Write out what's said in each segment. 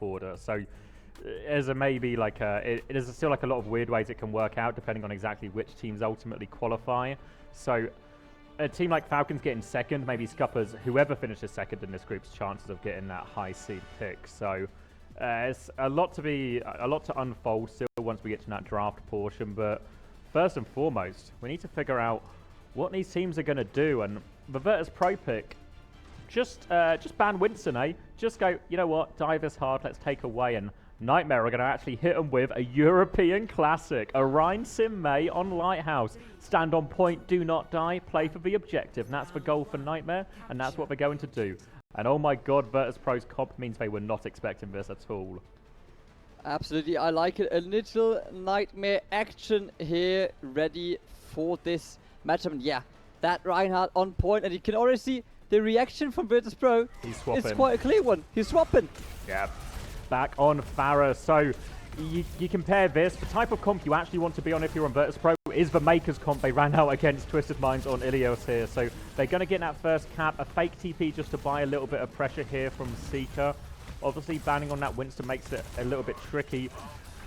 order. So there's a maybe like it is still like a lot of weird ways it can work out depending on exactly which teams ultimately qualify. So a team like Falcons getting second maybe scuppers whoever finishes second in this group's chances of getting that high seed pick. So it's a lot to unfold still once we get to that draft portion. But first and foremost, we need to figure out what these teams are going to do. And the Virtus.pro pick, just ban Winston, eh? Just go, you know what, dive this hard, let's take away. And Nightmare are going to actually hit them with a European classic, a Rhine Sim May on Lighthouse. Stand on point, do not die, play for the objective. And that's the goal for Nightmare, and that's what they're going to do. And oh my god, Virtus.pro's comp means they were not expecting this at all. Absolutely, I like it. A little Nightmare action here, ready for this matchup. And yeah, that Reinhardt on point, and you can already see the reaction from Virtus.pro. He's swapping. It's quite a clear one. He's swapping. Yeah. Back on Farah. So you compare this, the type of comp you actually want to be on if you're on Virtus.pro is the Makers comp. They ran out against Twisted Minds on Ilios here. So they're going to get that first cap, a fake TP just to buy a little bit of pressure here from Seeker. Obviously banning on that Winston makes it a little bit tricky.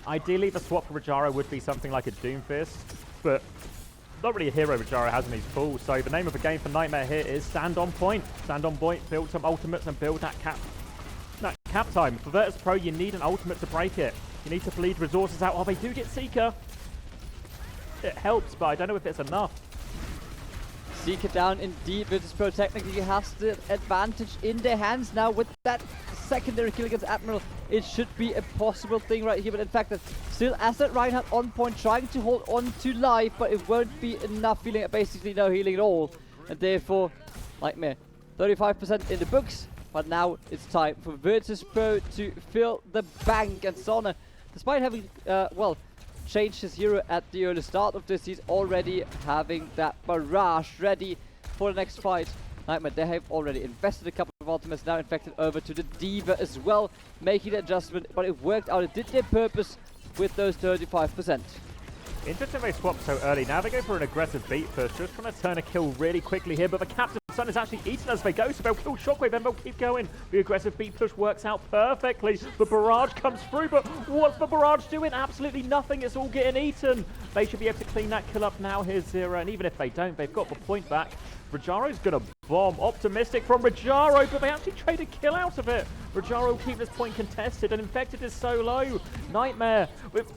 Ideally the swap for Rajaro would be something like a Doomfist, but not really a hero Rajaro has in his pool. So the name of the game for Nightmare here is stand on point. Stand on point, build some ultimates and build that cap. That cap time. For Virtus.pro, you need an ultimate to break it. You need to bleed resources out. Oh, they do get Seeker. It helps, but I don't know if it's enough. Seeker down indeed. Virtus.pro technically has the advantage in their hands now with that secondary kill against Admiral. It should be a possible thing right here, but in fact, still Asset Reinhardt on point, trying to hold on to life, but it won't be enough, feeling basically no healing at all. And therefore, Nightmare, 35% in the books. But now it's time for Virtus.pro to fill the bank. And Sona, despite having, changed his hero at the early start of this, he's already having that barrage ready for the next fight. Nightmare, they have already invested a couple of ultimates, now infected over to the D.Va as well, making the adjustment, but it worked out. It did their purpose with those 35%. Interesting they swapped so early. Now they go for an aggressive beat push, just trying to turn a kill really quickly here, but the Captain Sun is actually eaten as they go, so they'll kill Shockwave and they'll keep going. The aggressive beat push works out perfectly. The barrage comes through, but what's the barrage doing? Absolutely nothing. It's all getting eaten. They should be able to clean that kill up now. Here's Zero, and even if they don't, they've got the point back. Rajaro's going to bomb. Optimistic from Rajaro, but they actually trade a kill out of it. Rajaro will keep this point contested, and Infected is so low. Nightmare,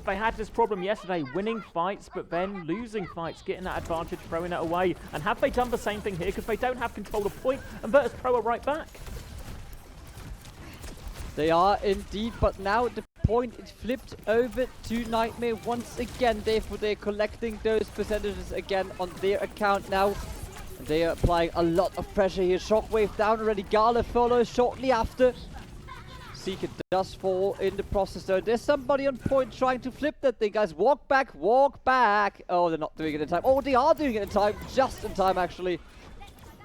they had this problem yesterday, winning fights, but then losing fights, getting that advantage, throwing it away. And have they done the same thing here? Because they don't have control of point, and Virtus.pro are right back. They are indeed, but now the point is flipped over to Nightmare once again. Therefore, they're collecting those percentages again on their account now. They are applying a lot of pressure here. Shockwave down already. Gala follows shortly after. Seeker does fall in the process though. There's somebody on point trying to flip that thing, guys. Walk back, walk back. Oh, they're not doing it in time. Oh, they are doing it in time. Just in time, actually.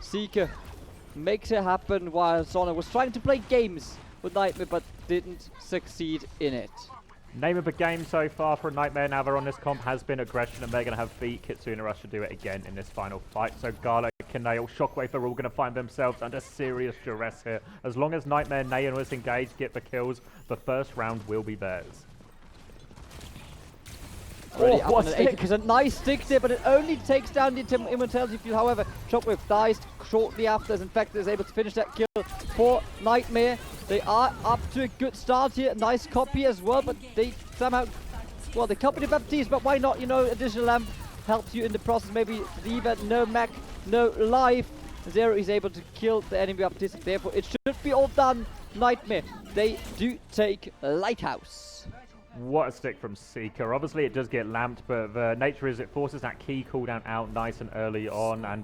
Seeker makes it happen while Sona was trying to play games with Nightmare, but didn't succeed in it. Name of the game so far for Nightmare, now they're on this comp, has been aggression, and they're going to have beat Kitsune Rush to do it again in this final fight. So Gala, Kaneo, Shockwave are all going to find themselves under serious duress here. As long as Nightmare, Nayan was engaged, get the kills, the first round will be theirs. Already up on an 80%. Nice stick there, but it only takes down the immortality field. However, Shockwave dies shortly after, as Infected is able to finish that kill for Nightmare. They are up to a good start here. Nice copy as well, but they somehow, well, they copied the Baptiste, but why not? You know, additional lamp helps you in the process. Maybe D.Va, no mech, no life. Zero is able to kill the enemy Baptiste. Therefore, it should be all done. Nightmare, they do take Lighthouse. What a stick from Seeker. Obviously, it does get lamped, but the nature is it forces that key cooldown out nice and early on. And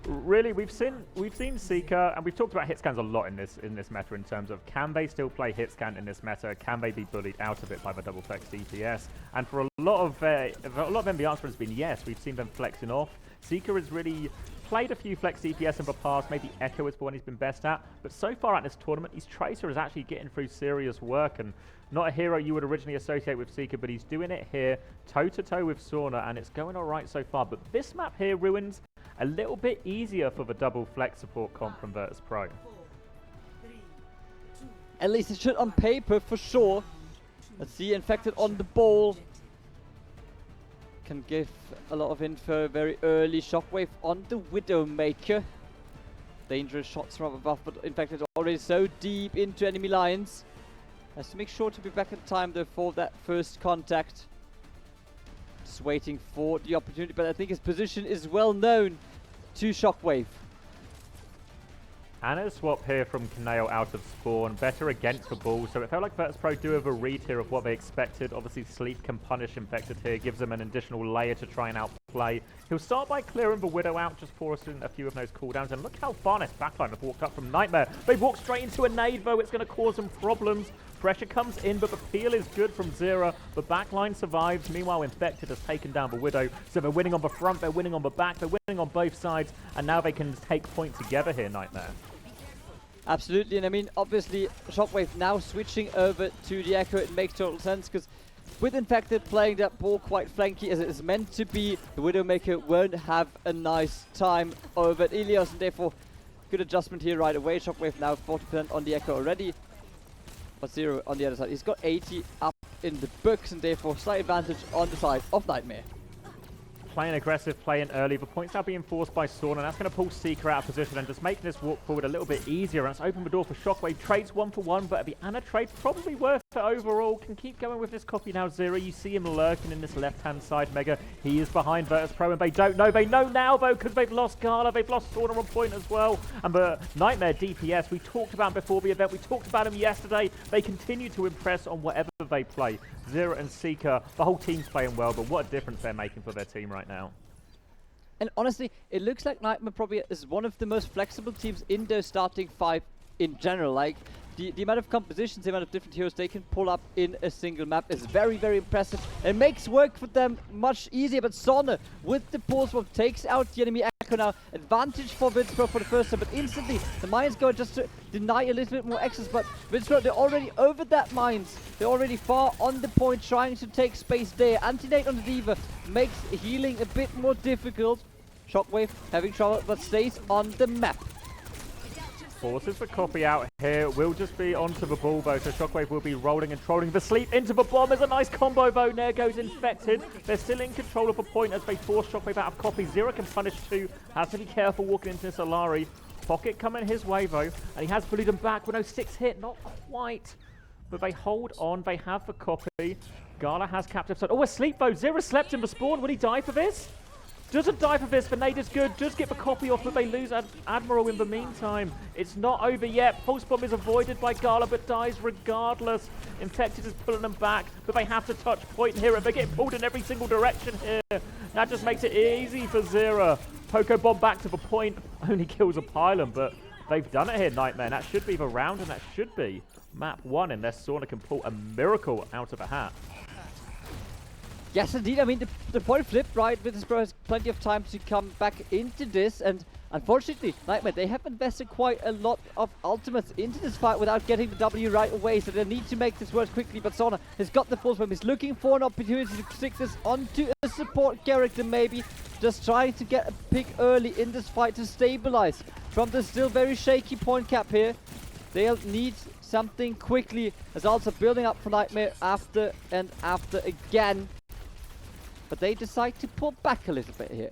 really, we've seen Seeker, and we've talked about hit scans a lot in this meta in terms of can they still play hit scan in this meta? Can they be bullied out of it by the double flex DPS? And for a lot of them, the answer has been yes. We've seen them flexing off. Seeker has really played a few flex DPS in the past. Maybe Echo is the one he's been best at, but so far at this tournament, his Tracer is actually getting through serious work, and not a hero you would originally associate with Seeker, but he's doing it here toe-to-toe with Sauna, and it's going all right so far. But this map here, Ruins, a little bit easier for the double flex support comp from Virtus.pro. At least it should on paper for sure. Let's see, Infected on the ball. Can give a lot of info very early. Shockwave on the Widowmaker. Dangerous shots from above, but Infected already so deep into enemy lines. Has to make sure to be back in time though for that first contact. Just waiting for the opportunity, but I think his position is well known to Shockwave. And a swap here from Kaneo out of spawn, better against the ball, so it felt like Virtus.pro do have a read here of what they expected. Obviously Sleep can punish Infected here, gives them an additional layer to try and outplay. He'll start by clearing the Widow out, just forcing a few of those cooldowns, and look how far this backline have walked up from Nightmare. They've walked straight into a nade though, it's going to cause them problems. Pressure comes in, but the peel is good from Zera. The backline survives. Meanwhile, Infected has taken down the Widow. So they're winning on the front, they're winning on the back, they're winning on both sides, and now they can take point together here, Nightmare. Absolutely, and I mean, obviously, Shockwave now switching over to the Echo, it makes total sense, because with Infected playing that ball quite flanky as it is meant to be, the Widowmaker won't have a nice time over at Ilios, and therefore, good adjustment here right away. Shockwave now 40% on the Echo already, but 0 on the other side. He's got 80 up in the books, and therefore, slight advantage on the side of Nightmare. Playing aggressive, playing early. The point's now being forced by Sauna, and that's going to pull Seeker out of position and just making this walk forward a little bit easier. And it's opened the door for Shockwave. Trades 1-for-1, but the Ana trade probably worth it overall. Can keep going with this copy now, Zero. You see him lurking in this left-hand side Mega. He is behind Virtus.pro, and they don't know. They know now, though, because they've lost Gala. They've lost Sauna on point as well. And the Nightmare DPS, we talked about him before the event. We talked about him yesterday. They continue to impress on whatever they play. Zero and Seeker, the whole team's playing well, but what a difference they're making for their team right now. And honestly, it looks like Nightmare probably is one of the most flexible teams in their starting 5 in general. Like, the amount of compositions, the amount of different heroes they can pull up in a single map is very, very impressive. It makes work for them much easier, but Sonne, with the pulse bomb, takes out the enemy Echo now. Advantage for Virtus.pro for the first time, but instantly the mines go just to deny a little bit more access, but Virtus.pro, they're already over that mines. They're already far on the point, trying to take space there. Anti-nade on the Diva makes healing a bit more difficult. Shockwave having trouble, but stays on the map. Forces the copy out here. Will just be onto the ball though, so Shockwave will be rolling and trolling the Sleep into the bomb. There's a nice combo though. There goes Infected. They're still in control of the point as they force Shockwave out of copy. Zero can punish 2. Has to be careful walking into this Alari. Pocket coming his way though, and he has bullied them back with no 6 hit. Not quite, but they hold on. They have the copy. Gala has captured. Oh, asleep though. Zero slept in the spawn. Will he die for this? Doesn't die for this. The nade is good. Just get the copy off, but they lose Admiral in the meantime. It's not over yet. Pulse bomb is avoided by Gala, but dies regardless. Infected is pulling them back, but they have to touch point here, and they get pulled in every single direction here. That just makes it easy for Zera. Poco bomb back to the point. Only kills a pylon, but they've done it here, Nightmare. That should be the round, and that should be map 1, unless Sauna can pull a miracle out of a hat. Yes, indeed. I mean, the point flipped, right? Virtus.pro has plenty of time to come back into this, and unfortunately, Nightmare, they have invested quite a lot of ultimates into this fight without getting the W right away, so they need to make this work quickly, but Sauna has got the pulse bomb. He's looking for an opportunity to stick this onto a support character, maybe, just trying to get a pick early in this fight to stabilize from the still very shaky point cap here. They'll need something quickly, as also building up for Nightmare after and after again. But they decide to pull back a little bit here.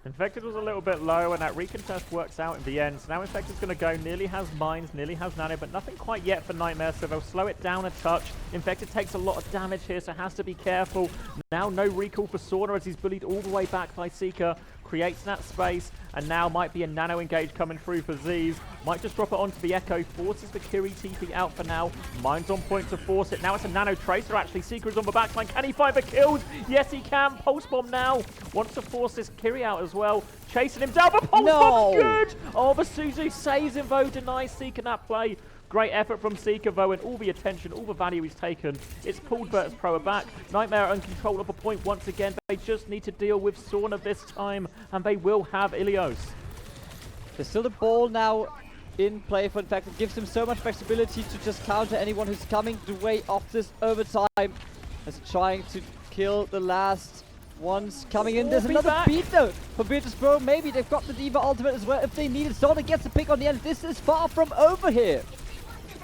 Infected was a little bit low, and that recontest works out in the end. So now Infected's going to go. Nearly has mines, nearly has nano, but nothing quite yet for Nightmare, so they'll slow it down a touch. Infected takes a lot of damage here, so has to be careful. Now no recall for Sauna as he's bullied all the way back by Seeker. Creates that space, and now might be a nano engage coming through for Z's. Might just drop it onto the Echo, forces the Kiri TP out for now. Mine's on point to force it. Now it's a nano tracer actually. Seeker is on the backline. Can he find the kills? Yes, he can. Pulse bomb now. Wants to force this Kiri out as well. Chasing him down, but pulse bomb's good! Oh, but Suzu saves him though, denies Seeker that play. Great effort from Seeker though, and all the attention, all the value he's taken. It's pulled Virtus.pro back. Nightmare are in control of a point once again. They just need to deal with Sauna this time, and they will have Ilios. There's still the ball now in play for Infected. It gives them so much flexibility to just counter anyone who's coming the way of this overtime. As trying to kill the last ones coming in. There's another beat though for Virtus.pro. Maybe they've got the Diva ultimate as well if they need it. Sauna gets the pick on the end. This is far from over here.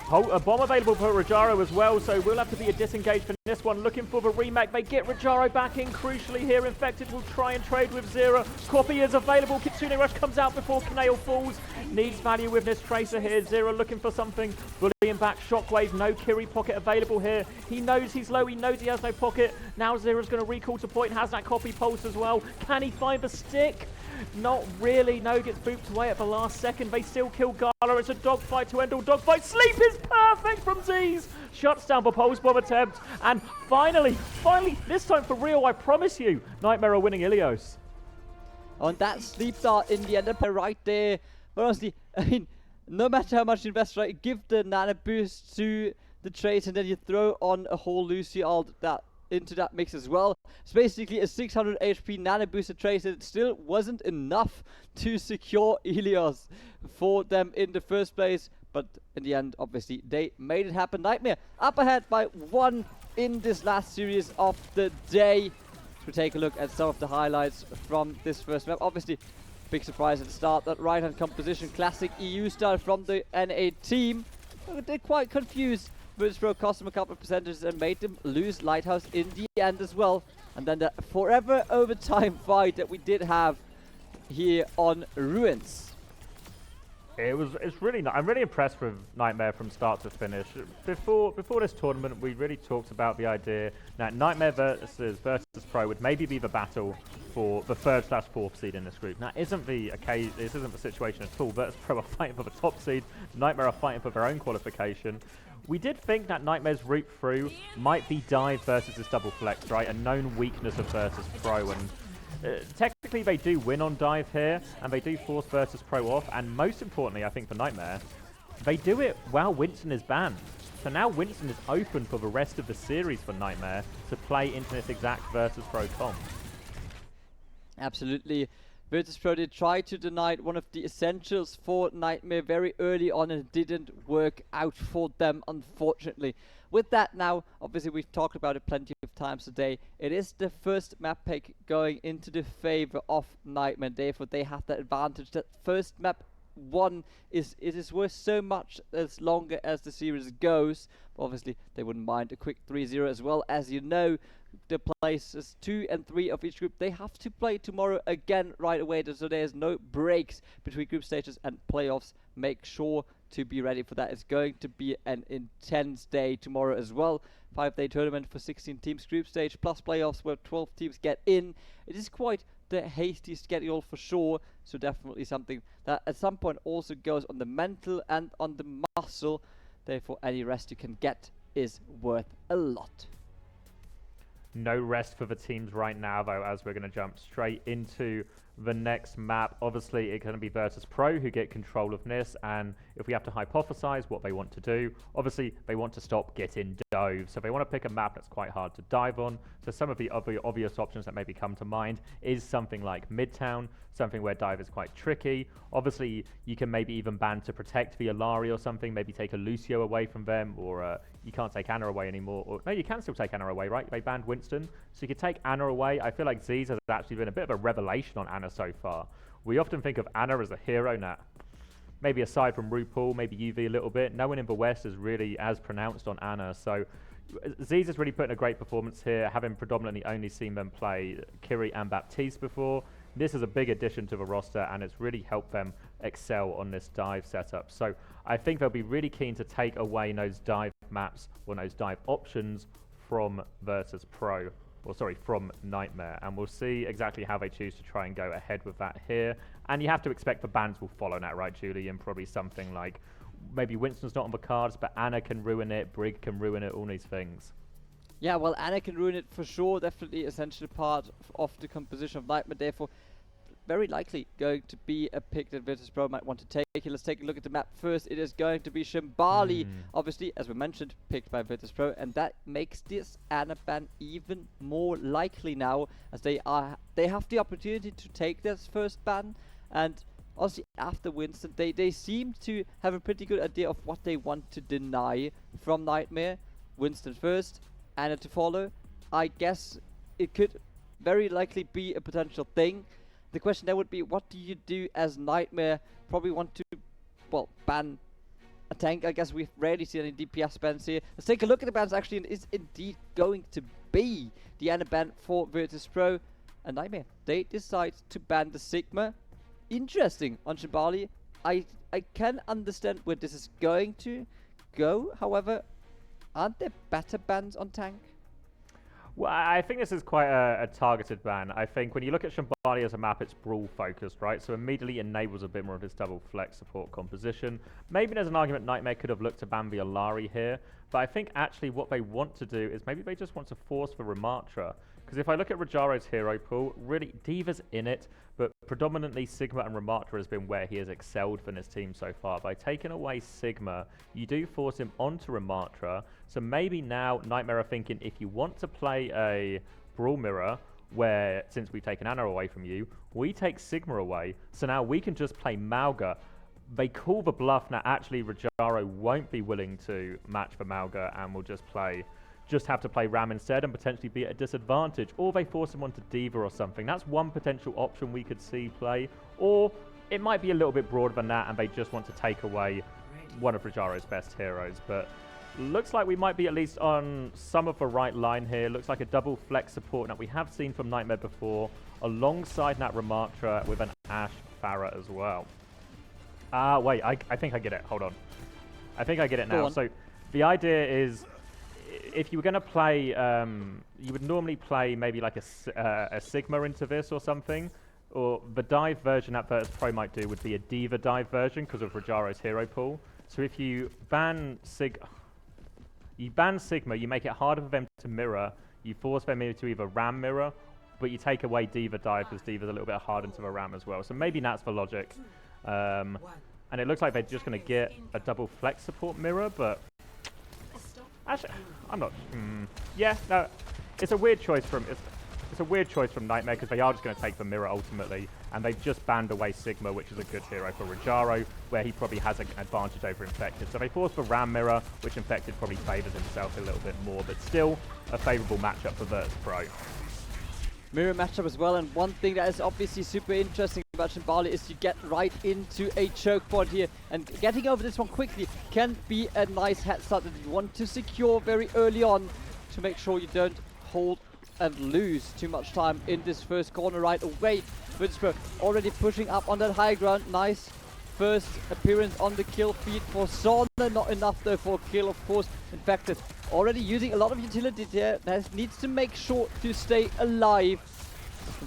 A bomb available for Rajaro as well, so we'll have to be a disengage for this one. Looking for the remake. They get Rajaro back in crucially here. Infected will try and trade with Zero. Copy is available. Kitsune Rush comes out before Kaneo falls. Needs value with this Tracer here. Zero looking for something. Bullying back. Shockwave. No Kiri pocket available here. He knows he's low. He knows he has no pocket. Now Zero's going to recall to point. Has that copy pulse as well. Can he find the stick? Not really. No, gets booped away at the last second. They still kill Gala. It's a dogfight to end all dogfight. Sleep is perfect from Z's. Shuts down the pulse bomb attempt. And finally, this time for real, I promise you, NTMR are winning Ilios. On that sleep dart in the end up right there. But honestly, I mean, no matter how much you invest, right, give the nano boost to the trace and then you throw on a whole Lucy ult that into that mix as well. It's basically a 600 HP nano boosted trace. It still wasn't enough to secure Ilios for them in the first place, but in the end, obviously, they made it happen. NTMR up ahead by 1 in this last series of the day. We'll take a look at some of the highlights from this first map. Obviously, big surprise at the start, that right-hand composition, classic EU style from the NA team. They're quite confused. Virtus.pro cost them a couple of percentages and made them lose Lighthouse in the end as well. And then the forever overtime fight that we did have here on Ruins. It's really I'm really impressed with NTMR from start to finish. Before this tournament, we really talked about the idea that NTMR versus Virtus.pro would maybe be the battle for the 3rd/4th seed in this group. Now, this isn't the situation at all. Virtus.pro are fighting for the top seed. NTMR are fighting for their own qualification. We did think that NTMR's route through might be dive versus this double flex, right? A known weakness of Virtus.pro, and technically they do win on dive here, and they do force Virtus.pro off, and most importantly, I think for NTMR, they do it while Winston is banned. So now Winston is open for the rest of the series for NTMR to play into this exact Virtus.pro comp. Absolutely. Virtus.pro did try to deny one of the essentials for NTMR very early on, and it didn't work out for them, unfortunately. With that now, obviously we've talked about it plenty of times today, it is the first map pick going into the favor of NTMR. Therefore they have that advantage. That first map one is worth so much as longer as the series goes. But obviously they wouldn't mind a quick 3-0 as well. As you know, the places 2 and 3 of each group, they have to play tomorrow again right away, so there's no breaks between group stages and playoffs. Make sure to be ready for that. It's going to be an intense day tomorrow as well. 5-day tournament for 16 teams, group stage plus playoffs where 12 teams get in. It is quite the hasty schedule for sure, so definitely something that at some point also goes on the mental and on the muscle. Therefore any rest you can get is worth a lot. No rest for the teams right now, though, as we're going to jump straight into the next map. Obviously, it's going to be Virtus.pro who get control of this, and if we have to hypothesize what they want to do, obviously they want to stop getting dove, so they want to pick a map that's quite hard to dive on. So some of the obvious options that maybe come to mind is something like Midtown, something where dive is quite tricky. Obviously, you can maybe even ban to protect the Alari or something, maybe take a Lucio away from them, or you can't take Anna away anymore. Or, no, you can still take Anna away, right? They banned Winston, so you could take Anna away. I feel like Z's has actually been a bit of a revelation on Anna so far. We often think of Anna as a hero now. Maybe aside from RuPaul, maybe UV a little bit. No one in the West is really as pronounced on Anna, so Z's has really put in a great performance here, having predominantly only seen them play Kiri and Baptiste before. This is a big addition to the roster, and it's really helped them excel on this dive setup. So I think they'll be really keen to take away those dive maps or those dive options from Virtus.pro, or sorry, from NTMR, and we'll see exactly how they choose to try and go ahead with that here. And you have to expect the bans will follow that, right, Julie? And probably something like maybe Winston's not on the cards, but Anna can ruin it, Brig can ruin it, all these things. Yeah, well, Anna can ruin it for sure. Definitely essential part of the composition of NTMR. Therefore, very likely going to be a pick that Virtus.pro might want to take. Let's take a look at the map first. It is going to be Shambali, obviously, as we mentioned, picked by Virtus.pro, and that makes this Anna ban even more likely now, as they have the opportunity to take this first ban, and also after Winston, they seem to have a pretty good idea of what they want to deny from NTMR. Winston first, Anna to follow. I guess it could very likely be a potential thing. The question there would be, what do you do as NTMR? Probably want to, well, ban a tank. I guess we've rarely seen any DPS bans here. Let's take a look at the bans actually, and it's indeed going to be the end ban for Virtus.pro. A Nightmare. They decide to ban the Sigma. Interesting on Shambali. I can understand where this is going to go. However, aren't there better bans on tank? Well, I think this is quite a targeted ban. I think when you look at Shambali as a map, it's brawl focused, right? So immediately enables a bit more of his double flex support composition. Maybe there's an argument Nightmare could have looked to ban the Alari here, but I think actually what they want to do is maybe they just want to force for Ramatra. Because if I look at Rajaro's hero pool, really, D.Va's in it, but predominantly Sigma and Ramatra has been where he has excelled for this team so far. By taking away Sigma, you do force him onto Ramatra, so maybe now Nightmare are thinking, if you want to play a Brawl Mirror, where, since we've taken Ana away from you, we take Sigma away, so now we can just play Mauga. They call the bluff now, actually Rajaro won't be willing to match for Mauga and will just have to play Ram instead and potentially be at a disadvantage, or they force him onto D.Va or something. That's one potential option we could see play, or it might be a little bit broader than that and they just want to take away one of Rajaro's best heroes. But looks like we might be at least on some of the right line here. Looks like a double flex support that we have seen from Nightmare before, alongside that Ramatra with an Ashe Pharah as well. Wait, I think I get it. Hold on. I think I get it now. So the idea is, if you were going to play, you would normally play maybe like a Sigma into this or something, or the dive version that Virtus.pro might do would be a D.Va dive version because of Rajaro's hero pool. So if you ban Sigma, you make it harder for them to mirror, you force them into either Ram mirror, but you take away D.Va dive because D.Va's a little bit hard into the Ram as well. So maybe that's the logic. And it looks like they're just going to get a double flex support mirror, but actually, I'm not. Yeah, no, it's a weird choice from it's a weird choice from Nightmare because they are just going to take the mirror ultimately, and they've just banned away Sigma, which is a good hero for Rajaro, where he probably has an advantage over Infected. So they force the Ram mirror, which Infected probably favors himself a little bit more, but still a favorable matchup for Virtus.pro. Mirror matchup as well, and one thing that is obviously super interesting about Shambali is you get right into a choke point here, and getting over this one quickly can be a nice head start that you want to secure very early on to make sure you don't hold and lose too much time in this first corner right away. Virtus.pro already pushing up on that high ground. Nice first appearance on the kill feed for Sona, not enough though for a kill, of course. Infected already using a lot of utility there, needs to make sure to stay alive.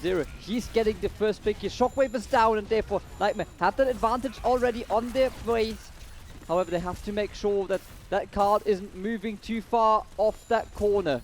Zero, he's getting the first pick here. Shockwave is down, and therefore Nightmare have that advantage already on their base. However, they have to make sure that that card isn't moving too far off that corner.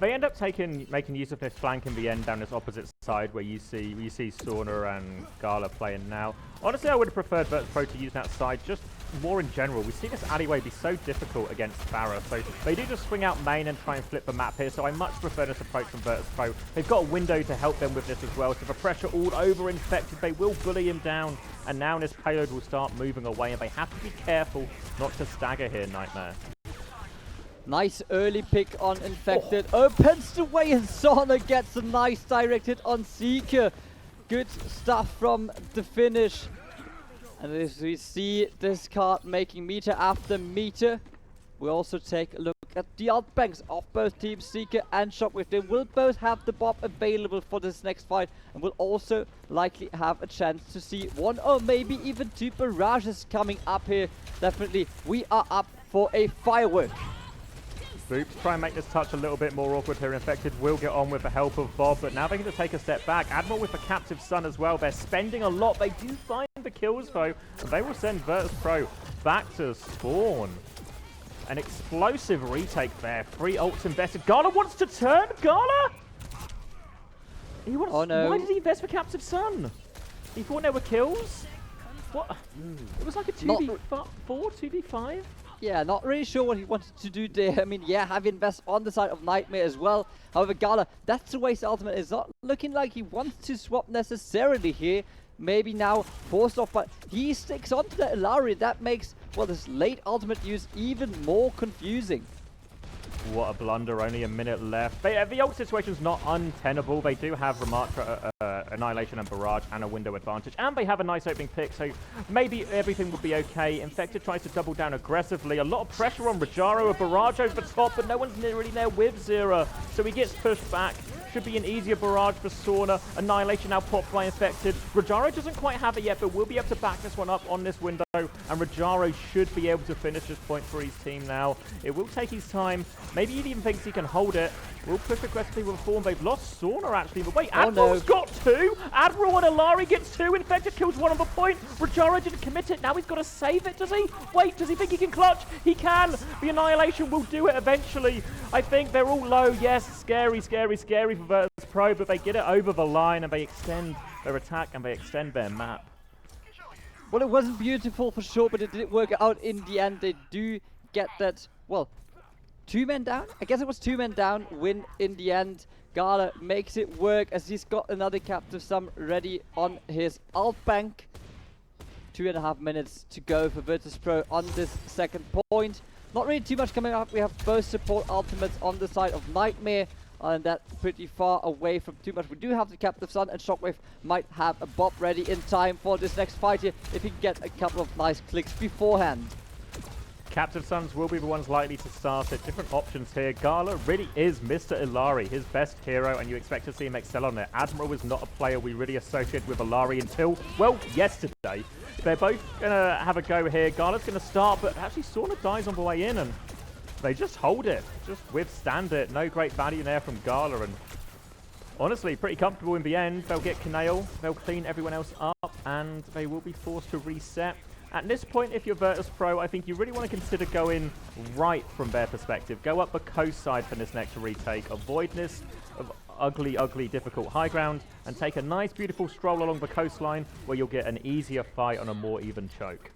They end up making use of this flank in the end down this opposite side where you see Sona and Gala playing now. Honestly, I would have preferred Virtus.pro to use that side just more in general. We see this alleyway be so difficult against Pharah, so they do just swing out main and try and flip the map here, so I much prefer this approach from Virtus.pro. They've got a window to help them with this as well, so the pressure all over Infected, they will bully him down, and now this payload will start moving away, and they have to be careful not to stagger here, Nightmare. Nice early pick on Infected. Opens the way, and Sona gets a nice direct hit on Seeker. Good stuff from the finish. And as we see this card making meter after meter, we also take a look at the outbanks of both teams, Seeker and Shockwave. They will both have the Bob available for this next fight, and will also likely have a chance to see one or maybe even two barrages coming up here. Definitely, we are up for a firework. Boops try and make this touch a little bit more awkward here. Infected will get on with the help of Bob, but now they can just take a step back. Admiral with the Captive Sun as well. They're spending a lot. They do find the kills though, and they will send Virtus.pro back to spawn. An explosive retake there. 3 ults invested. Gala wants to turn. Gala? He wants, oh no. Why did he invest for Captive Sun? He thought there were kills? What? It was like a 2v4, 2v5? Yeah, not really sure what he wanted to do there. I mean, yeah, have invest on the side of Nightmare as well. However, Gala, that's the waste ultimate. It's not looking like he wants to swap necessarily here. Maybe now forced off, but he sticks onto the Ilari. That makes, well, this late ultimate use even more confusing. What a blunder, only a minute left. The ult situation's not untenable. They do have Ramatra, Annihilation and Barrage and a window advantage. And they have a nice opening pick, so maybe everything will be okay. Infected tries to double down aggressively. A lot of pressure on Rajaro, a Barrage over the top, but no one's really there with Zera. So he gets pushed back. Should be an easier barrage for Sauna. Annihilation now popped by Infected. Rajaro doesn't quite have it yet, but will be able to back this one up on this window. And Rajaro should be able to finish this point for his team now. It will take his time. Maybe he even thinks he can hold it. Will push aggressively with a form. They've lost Sauna actually. But wait, Admiral's got two. Admiral and Alari gets two. Infected kills one on the point. Rajaro didn't commit it. Now he's got to save it, does he? Wait, does he think he can clutch? He can. The Annihilation will do it eventually. I think they're all low. Yes, scary, scary, scary for Virtus.pro, but they get it over the line and they extend their attack and they extend their map. Well, it wasn't beautiful for sure, but it did work out in the end. They do get that, well, 2 men down? I guess it was 2 men down, win in the end. Gala makes it work as he's got another captive sum ready on his alt bank. 2.5 minutes to go for Virtus.pro on this second point. Not really too much coming up. We have both support ultimates on the side of Nightmare, and that's pretty far away from too much. We do have the Captive Sun, and Shockwave might have a Bob ready in time for this next fight here if he can get a couple of nice clicks beforehand. Captive Suns will be the ones likely to start it. Different options here. Gala really is Mr. Ilari, his best hero, and you expect to see him excel on it. Admiral is not a player we really associate with Ilari until, well, yesterday. They're both going to have a go here. Gala's going to start, but actually Sauna dies on the way in, and they just hold it, just withstand it. No great value there from Gala, and honestly, pretty comfortable in the end. They'll get Canale, they'll clean everyone else up, and they will be forced to reset. At this point, if you're Virtus.pro, I think you really want to consider going right from their perspective. Go up the coast side for this next retake. Avoid this of ugly, ugly, difficult high ground, and take a nice, beautiful stroll along the coastline where you'll get an easier fight on a more even choke.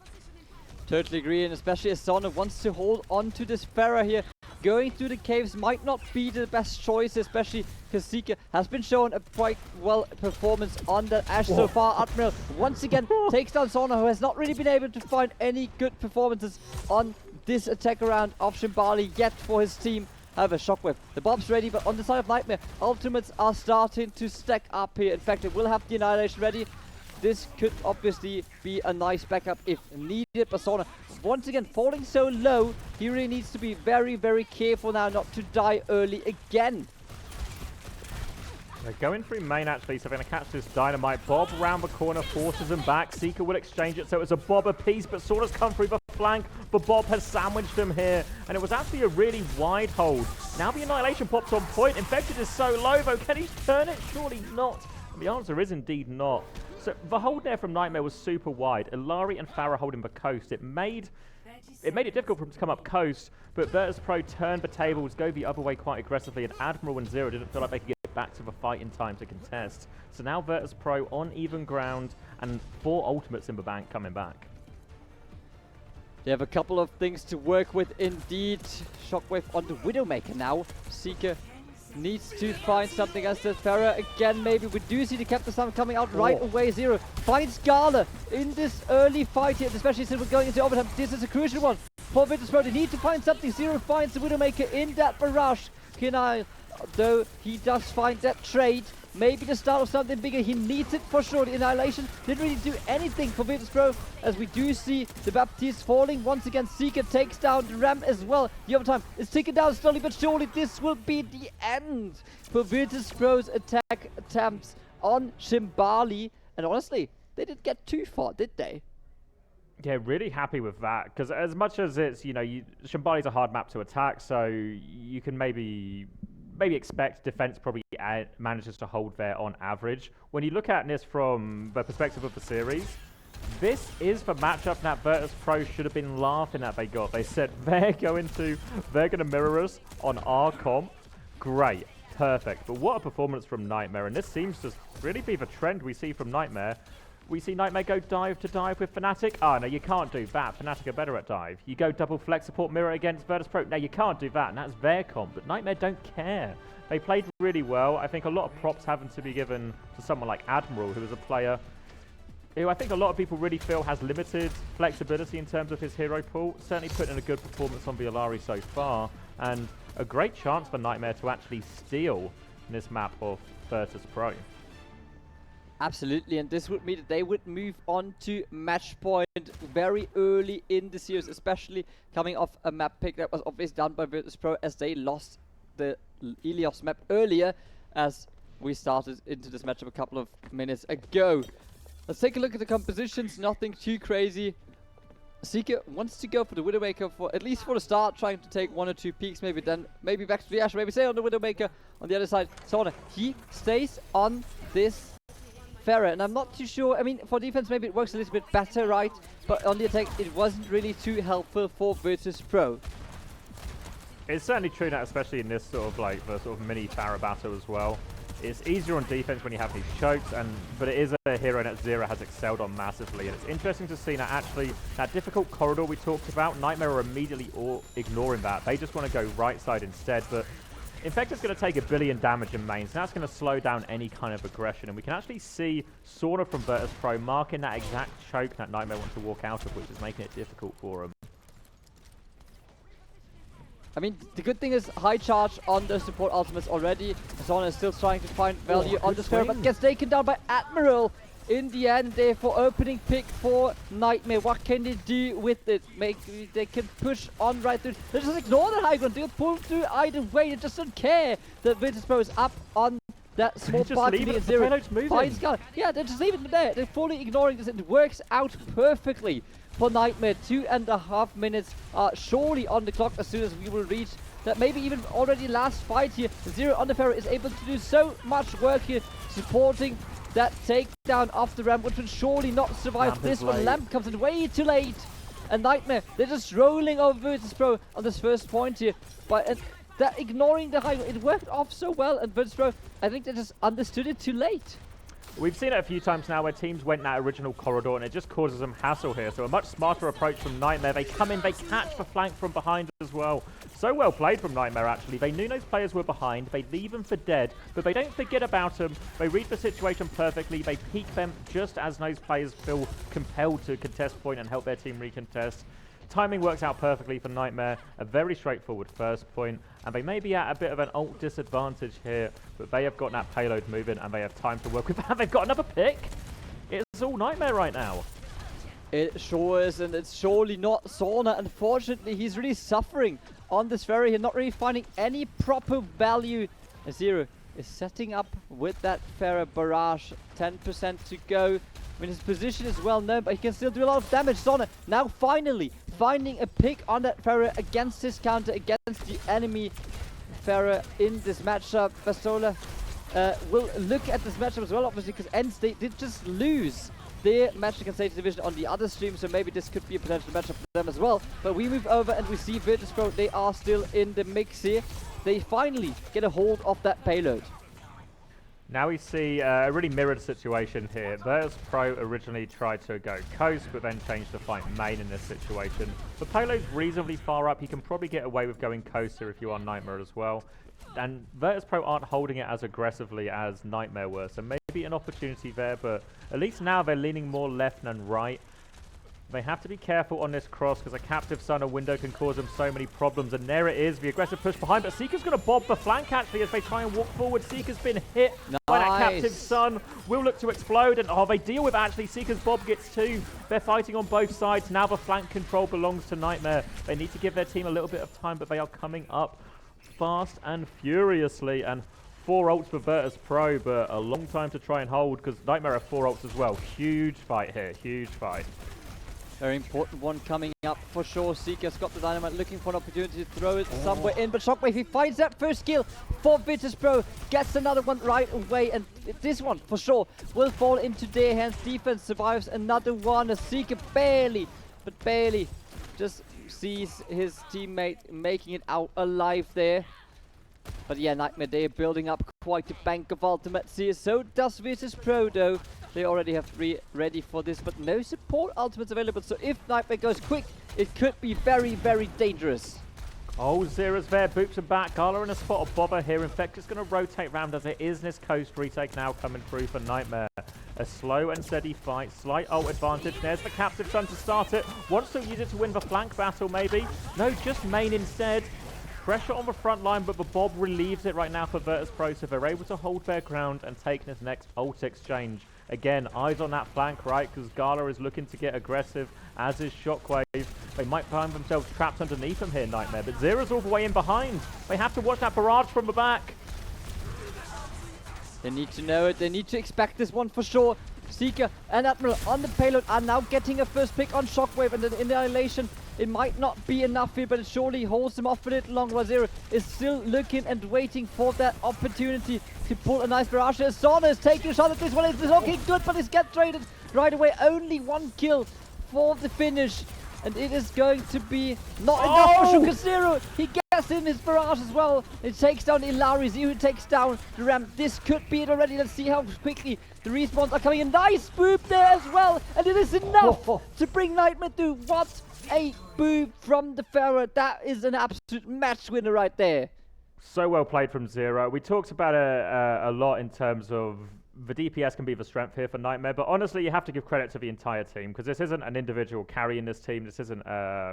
Totally agree, and especially as Sauna wants to hold on to this Pharah here. Going through the caves might not be the best choice, especially because Seeker has been shown a quite well performance on that Ashe so far. Admiral once again takes down Sauna, who has not really been able to find any good performances on this attack round of Shambali yet for his team. However, Shockwave, the Bob's ready, but on the side of Nightmare, ultimates are starting to stack up here. In fact, it will have the Annihilation ready. This could obviously be a nice backup if needed. But Sauna, once again, falling so low, he really needs to be very, very careful now not to die early again. They're going through main actually, so they're going to catch this Dynamite. Bob around the corner, forces him back. Seeker will exchange it, so it's a Bob apiece, but Sauna's come through the flank, but Bob has sandwiched him here, and it was actually a really wide hold. Now the Annihilation pops on point. Infected is so low, though. Can he turn it? Surely not. And the answer is indeed not. So the hold there from Nightmare was super wide. Ilari and Pharah holding the coast. It made it difficult for him to come up coast, but Virtus.pro turned the tables, go the other way quite aggressively, and Admiral and Zero didn't feel like they could get back to the fight in time to contest. So now Virtus.pro on even ground, and 4 ultimates in the bank coming back. They have a couple of things to work with indeed. Shockwave on the Widowmaker now. Seeker needs to find something as the Pharah again. Maybe we do see the Captain Sun coming out right away. Zero finds Gala in this early fight here, especially since we're going into overtime. This is a crucial one for Virtus.pro. They need to find something. Zero finds the Widowmaker in that barrage. Kenai, though, he does find that trade. Maybe the start of something bigger. He needs it for sure. The Annihilation didn't really do anything for Virtus.pro, as we do see the Baptiste falling. Once again, Seeker takes down the Ram as well. The overtime is ticking down slowly but surely. This will be the end for Virtus.pro's attack attempts on Shambali. And honestly, they didn't get too far, did they? Yeah, really happy with that, because as much as it's, you know, Shambali's a hard map to attack, so you can maybe expect defense probably manages to hold there on average. When you look at this from the perspective of the series, this is the matchup that Virtus.pro should have been laughing at they got. They said they're going to mirror us on our comp. Great, perfect. But what a performance from Nightmare, and this seems to really be the trend we see from Nightmare. We see Nightmare go dive to dive with Fnatic. Oh, no, you can't do that. Fnatic are better at dive. You go double flex support mirror against Virtus.pro. No, you can't do that, and that's their comp. But Nightmare don't care. They played really well. I think a lot of props having to be given to someone like Admiral, who is a player who I think a lot of people really feel has limited flexibility in terms of his hero pool. Certainly put in a good performance on the Alari so far. And a great chance for Nightmare to actually steal this map of Virtus.pro. Absolutely, and this would mean that they would move on to match point very early in the series, especially coming off a map pick that was obviously done by Virtus.pro as they lost the Ilios map earlier as we started into this matchup a couple of minutes ago. Let's take a look at the compositions, nothing too crazy. Seeker wants to go for the Widowmaker for at least for the start, trying to take 1 or 2 peeks, maybe then maybe back to the Ashe, maybe stay on the Widowmaker. On the other side, Sauna, he stays on this Pharah, and I'm not too sure. I mean, for defense maybe it works a little bit better, right? But on the attack it wasn't really too helpful for Virtus.pro. It's certainly true that, especially in this sort of like the sort of mini Pharah battle as well. It's easier on defense when you have these chokes, but it is a hero that Zero has excelled on massively. And it's interesting to see that actually that difficult corridor we talked about, Nightmare are immediately ignoring that. They just want to go right side instead. But Infector's going to take 1 billion damage in main, so that's going to slow down any kind of aggression. And we can actually see Sauna from Virtus.pro marking that exact choke that Nightmare wants to walk out of, which is making it difficult for him. I mean, the good thing is high charge on the support ultimates already. Sauna is still trying to find value on the Sphere, but gets taken down by Admiral. In the end, therefore, opening pick for Nightmare. What can they do with it? They can push on right through. They just ignore the high ground. They'll pull through either way. They just don't care that Virtus.pro is up on that small balcony at Zero. Yeah, they just leave it there. They're fully ignoring this. It works out perfectly for Nightmare. 2.5 minutes surely on the clock as soon as we will reach that maybe even already last fight here. Zero on the Pharaoh is able to do so much work here, supporting that takedown off the ramp, which will surely not survive this one. Lamp comes in way too late. And Nightmare, they're just rolling over Virtus.pro on this first point here. But that ignoring the high, it worked off so well, and Virtus.pro, I think they just understood it too late. We've seen it a few times now where teams went that original corridor and it just causes them hassle here. So a much smarter approach from Nightmare. They come in, they catch the flank from behind as well. So well played from Nightmare, actually. They knew those players were behind. They leave them for dead, but they don't forget about them. They read the situation perfectly. They peek them just as those players feel compelled to contest point and help their team recontest. Timing works out perfectly for Nightmare. A very straightforward first point, and they may be at a bit of an ult disadvantage here, but they have got that payload moving and they have time to work with that. They've got another pick. It's all Nightmare right now. It sure is, and it's surely not Sauna. Unfortunately, he's really suffering on this ferry here, not really finding any proper value. Zero is setting up with that Pharah barrage. 10% to go. I mean, his position is well known, but he can still do a lot of damage. Sauna now finally finding a pick on that Pharah against his counter, against the enemy Pharah in this matchup. Bastola will look at this matchup as well, obviously, because N-State did just lose their match against State Division on the other stream, so maybe this could be a potential matchup for them as well. But we move over and we see Virtus.pro, they are still in the mix here. They finally get a hold of that payload. Now we see a really mirrored situation here. Virtus.pro originally tried to go coast, but then changed to fight main in this situation. The payload's reasonably far up. You can probably get away with going coast here if you are Nightmare as well. And Virtus.pro aren't holding it as aggressively as Nightmare were, so maybe an opportunity there, but at least now they're leaning more left than right. They have to be careful on this cross because a captive Sun or window can cause them so many problems. And there it is, the aggressive push behind. But Seeker's going to bob the flank actually as they try and walk forward. Seeker's been hit by that captive Sun. Will look to explode. And they deal with actually. Seeker's bob gets 2. They're fighting on both sides. Now the flank control belongs to Nightmare. They need to give their team a little bit of time, but they are coming up fast and furiously. And 4 ults for Virtus.pro, but a long time to try and hold because Nightmare have 4 ults as well. Huge fight here. Huge fight. Very important one coming up for sure. Seeker's got the dynamite, looking for an opportunity to throw it somewhere in. But Shockwave, he finds that first kill for Virtus.pro, gets another one right away. And this one, for sure, will fall into their hands. Defense survives another one. Seeker barely, but barely, just sees his teammate making it out alive there. But yeah, Nightmare, they're building up quite a bank of ultimates here. So does Virtus.pro though. They already have 3 ready for this, but no support ultimates available. So if Nightmare goes quick, it could be very, very dangerous. Oh, Zera's there, boots are back. Gala in a spot of bobber here. Infector's going to rotate round as it is this coast retake now coming through for Nightmare. A slow and steady fight, slight ult advantage. There's the captive Sun to start it. Wants to use it to win the flank battle maybe. No, just main instead. pressure on the front line, but the Bob relieves it right now for Virtus.pro, so they're able to hold their ground and take this next ult exchange. Again, eyes on that flank, right, because Gala is looking to get aggressive, as is Shockwave. They might find themselves trapped underneath them here, Nightmare, but Zera's all the way in behind. They have to watch that barrage from the back. They need to know it. They need to expect this one for sure. Seeker and Admiral on the payload are now getting a first pick on Shockwave, and then Annihilation. It might not be enough here, but it surely holds them off a little longer, while Zero is still looking and waiting for that opportunity to pull a nice barrage. Zona is taking a shot at this one. It's looking good, but it's get traded right away. Only one kill for the finish. And it is going to be not enough for Shuka Zero. He gets in his barrage as well. It takes down Ilari. Zero takes down the ramp. This could be it already. Let's see how quickly the respawns are coming in. Nice boop there as well. And it is enough to bring Nightmare through. What a boop from the Pharaoh. That is an absolute match winner right there. So well played from Zero. We talked about it a lot in terms of the DPS can be the strength here for Nightmare, but honestly, you have to give credit to the entire team, because this isn't an individual carrying this team. This isn't.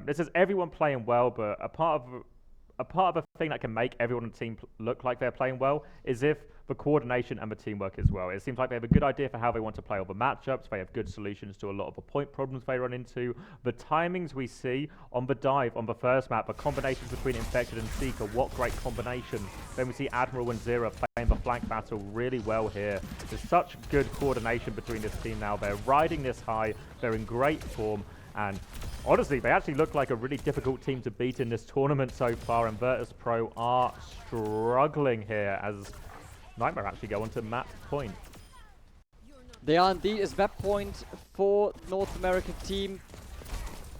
This is everyone playing well, but a part of the thing that can make everyone on the team look like they're playing well is if the coordination and the teamwork as well. It seems like they have a good idea for how they want to play all the matchups. They have good solutions to a lot of the point problems they run into. The timings we see on the dive on the first map, the combinations between Infected and Seeker, what great combinations. Then we see Admiral and Zera playing the flank battle really well here. There's such good coordination between this team now. They're riding this high. They're in great form. And honestly, they actually look like a really difficult team to beat in this tournament so far. And Virtus.pro are struggling here as Nightmare actually go on to map point. They are indeed. It's map point for North American team.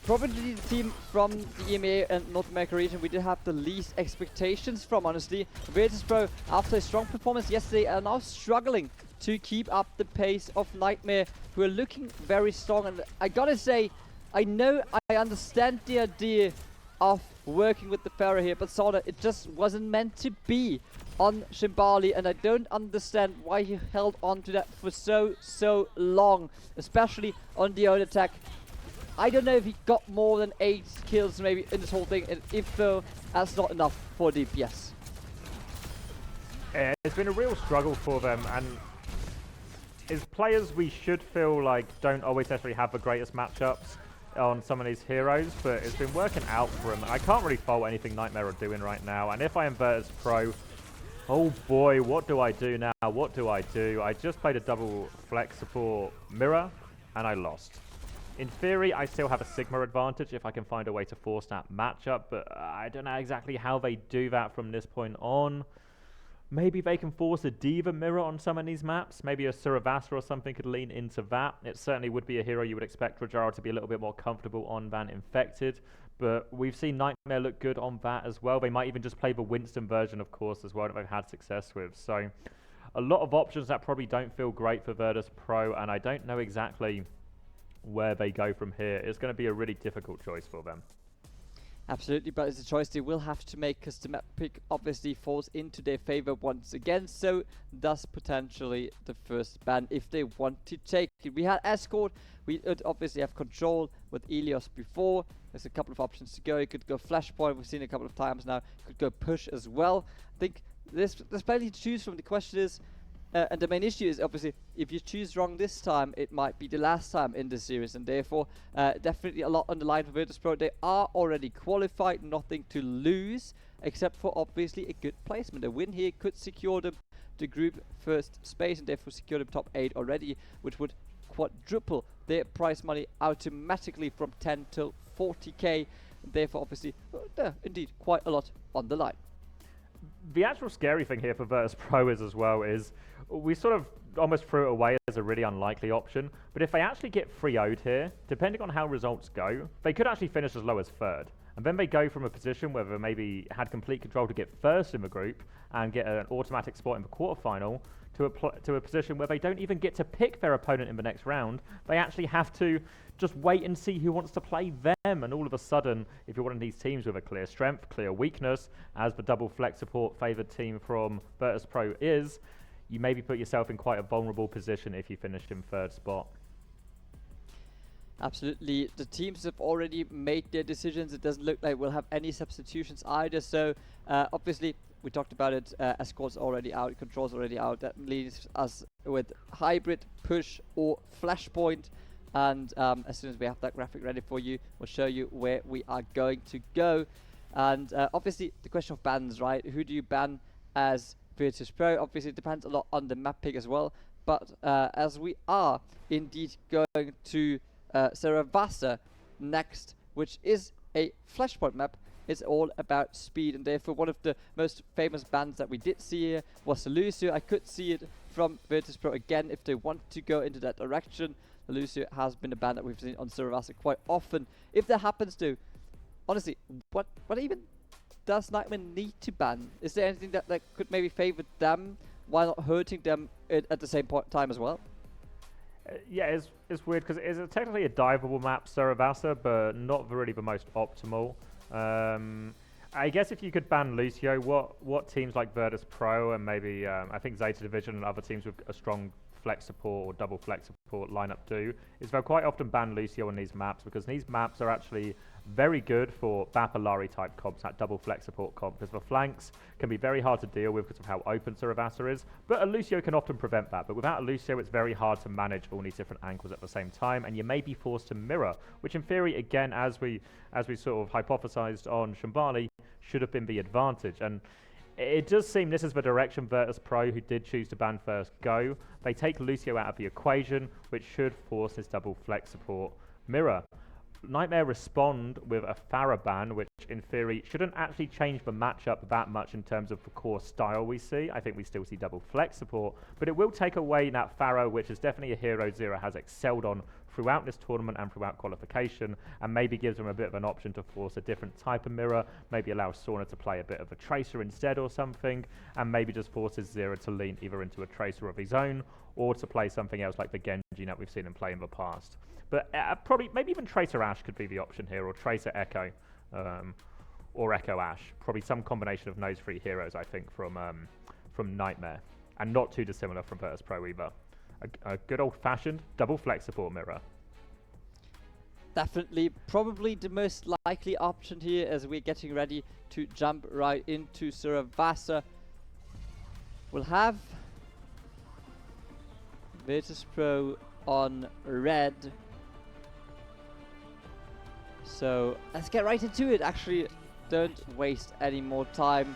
Probably the team from the EMEA and North America region we did have the least expectations from, honestly. Virtus.pro, after a strong performance yesterday, are now struggling to keep up the pace of Nightmare, who are looking very strong. And I gotta say, I know I understand the idea of working with the Pharaoh here, but Soda, it just wasn't meant to be on Shambali, and I don't understand why he held on to that for so long, especially on the own attack. I don't know if he got more than 8 kills maybe in this whole thing, and if so, that's not enough for DPS. Yeah, it's been a real struggle for them, and as players we should feel like don't always necessarily have the greatest matchups on some of these heroes, but it's been working out for them. I can't really fault anything Nightmare are doing right now, and if I am Virtus.pro, oh boy, what do I do now? What do I do? I just played a double flex support mirror, and I lost. In theory, I still have a Sigma advantage if I can find a way to force that matchup, but I don't know exactly how they do that from this point on. Maybe they can force a Diva mirror on some of these maps. Maybe a Suravasa or something could lean into that. It certainly would be a hero you would expect Rajara to be a little bit more comfortable on than Infected. But we've seen Nightmare look good on that as well. They might even just play the Winston version, of course, as well, that they've had success with. So a lot of options that probably don't feel great for Virtus.pro, and I don't know exactly where they go from here. It's going to be a really difficult choice for them. Absolutely, but it's a choice they will have to make, because the map pick obviously falls into their favor once again, so thus potentially the first ban if they want to take it. We had Escort, we obviously have Control with Ilios before. There's a couple of options to go. You could go Flashpoint, we've seen a couple of times now. You could go Push as well. I think there's plenty to choose from. The question is, and the main issue is obviously if you choose wrong this time, it might be the last time in the series, and therefore definitely a lot on the line for Virtus.pro. They are already qualified, nothing to lose except for obviously a good placement. A win here could secure them the group first space and therefore secure them top 8 already, which would quadruple their prize money automatically from 10 to 40k. Therefore obviously indeed quite a lot on the line. The actual scary thing here for Virtus.pro is as well is we sort of almost threw it away as a really unlikely option, but if they actually get 3-0'd here, depending on how results go, they could actually finish as low as 3rd. And then they go from a position where they maybe had complete control to get 1st in the group and get an automatic spot in the quarterfinal to a position where they don't even get to pick their opponent in the next round. They actually have to just wait and see who wants to play them, and all of a sudden, if you're one of these teams with a clear strength, clear weakness, as the double flex support favoured team from Virtus.pro is, you maybe put yourself in quite a vulnerable position if you finish in 3rd spot. Absolutely. The teams have already made their decisions. It doesn't look like we'll have any substitutions either. So obviously, we talked about it. Escort's already out. Control's already out. That leaves us with hybrid, push, or flashpoint. And as soon as we have that graphic ready for you, we'll show you where we are going to go. And obviously, the question of bans, right? Who do you ban as Virtus.pro? Obviously, it depends a lot on the map pick as well. But as we are indeed going to Suravasa next, which is a flashpoint map, it's all about speed, and therefore one of the most famous bans that we did see here was Ilios. I could see it from Virtus.pro again if they want to go into that direction. Ilios has been a ban that we've seen on Suravasa quite often. If that happens to, honestly, what even does Nightmare need to ban? Is there anything that could maybe favor them while not hurting them at the same time as well? Yeah, it's weird because it's technically a diveable map, Suravasa, but not really the most optimal. I guess if you could ban Lucio, what teams like Virtus.pro and maybe I think Zeta Division and other teams with a strong flex support or double flex support lineup do is they'll quite often ban Lucio on these maps, because these maps are actually very good for Bapalari type comps, that double flex support comp, because the flanks can be very hard to deal with because of how open Suravasa is, but a Lucio can often prevent that. But without a Lucio, it's very hard to manage all these different angles at the same time, and you may be forced to mirror, which in theory, again, as we sort of hypothesized on Shambali, should have been the advantage. And it does seem this is the direction Virtus.pro, who did choose to ban first, go. They take Lucio out of the equation, which should force this double flex support mirror. Nightmare respond with a Pharah ban, which in theory shouldn't actually change the matchup that much in terms of the core style we see. I think we still see double flex support, but it will take away that Pharah, which is definitely a hero Zero has excelled on throughout this tournament and throughout qualification, and maybe gives them a bit of an option to force a different type of mirror, maybe allow Sauna to play a bit of a Tracer instead or something, and maybe just forces Zero to lean either into a Tracer of his own or to play something else like the Genji that we've seen him play in the past. But probably, maybe even Tracer Ashe could be the option here, or Tracer Echo, or Echo Ashe. Probably some combination of those three heroes, I think, from Nightmare, and not too dissimilar from Virtus.pro either. A good old-fashioned double flex support mirror. Definitely, probably the most likely option here as we're getting ready to jump right into Suravasa. We'll have Virtus.pro on red. So let's get right into it. Actually, don't waste any more time.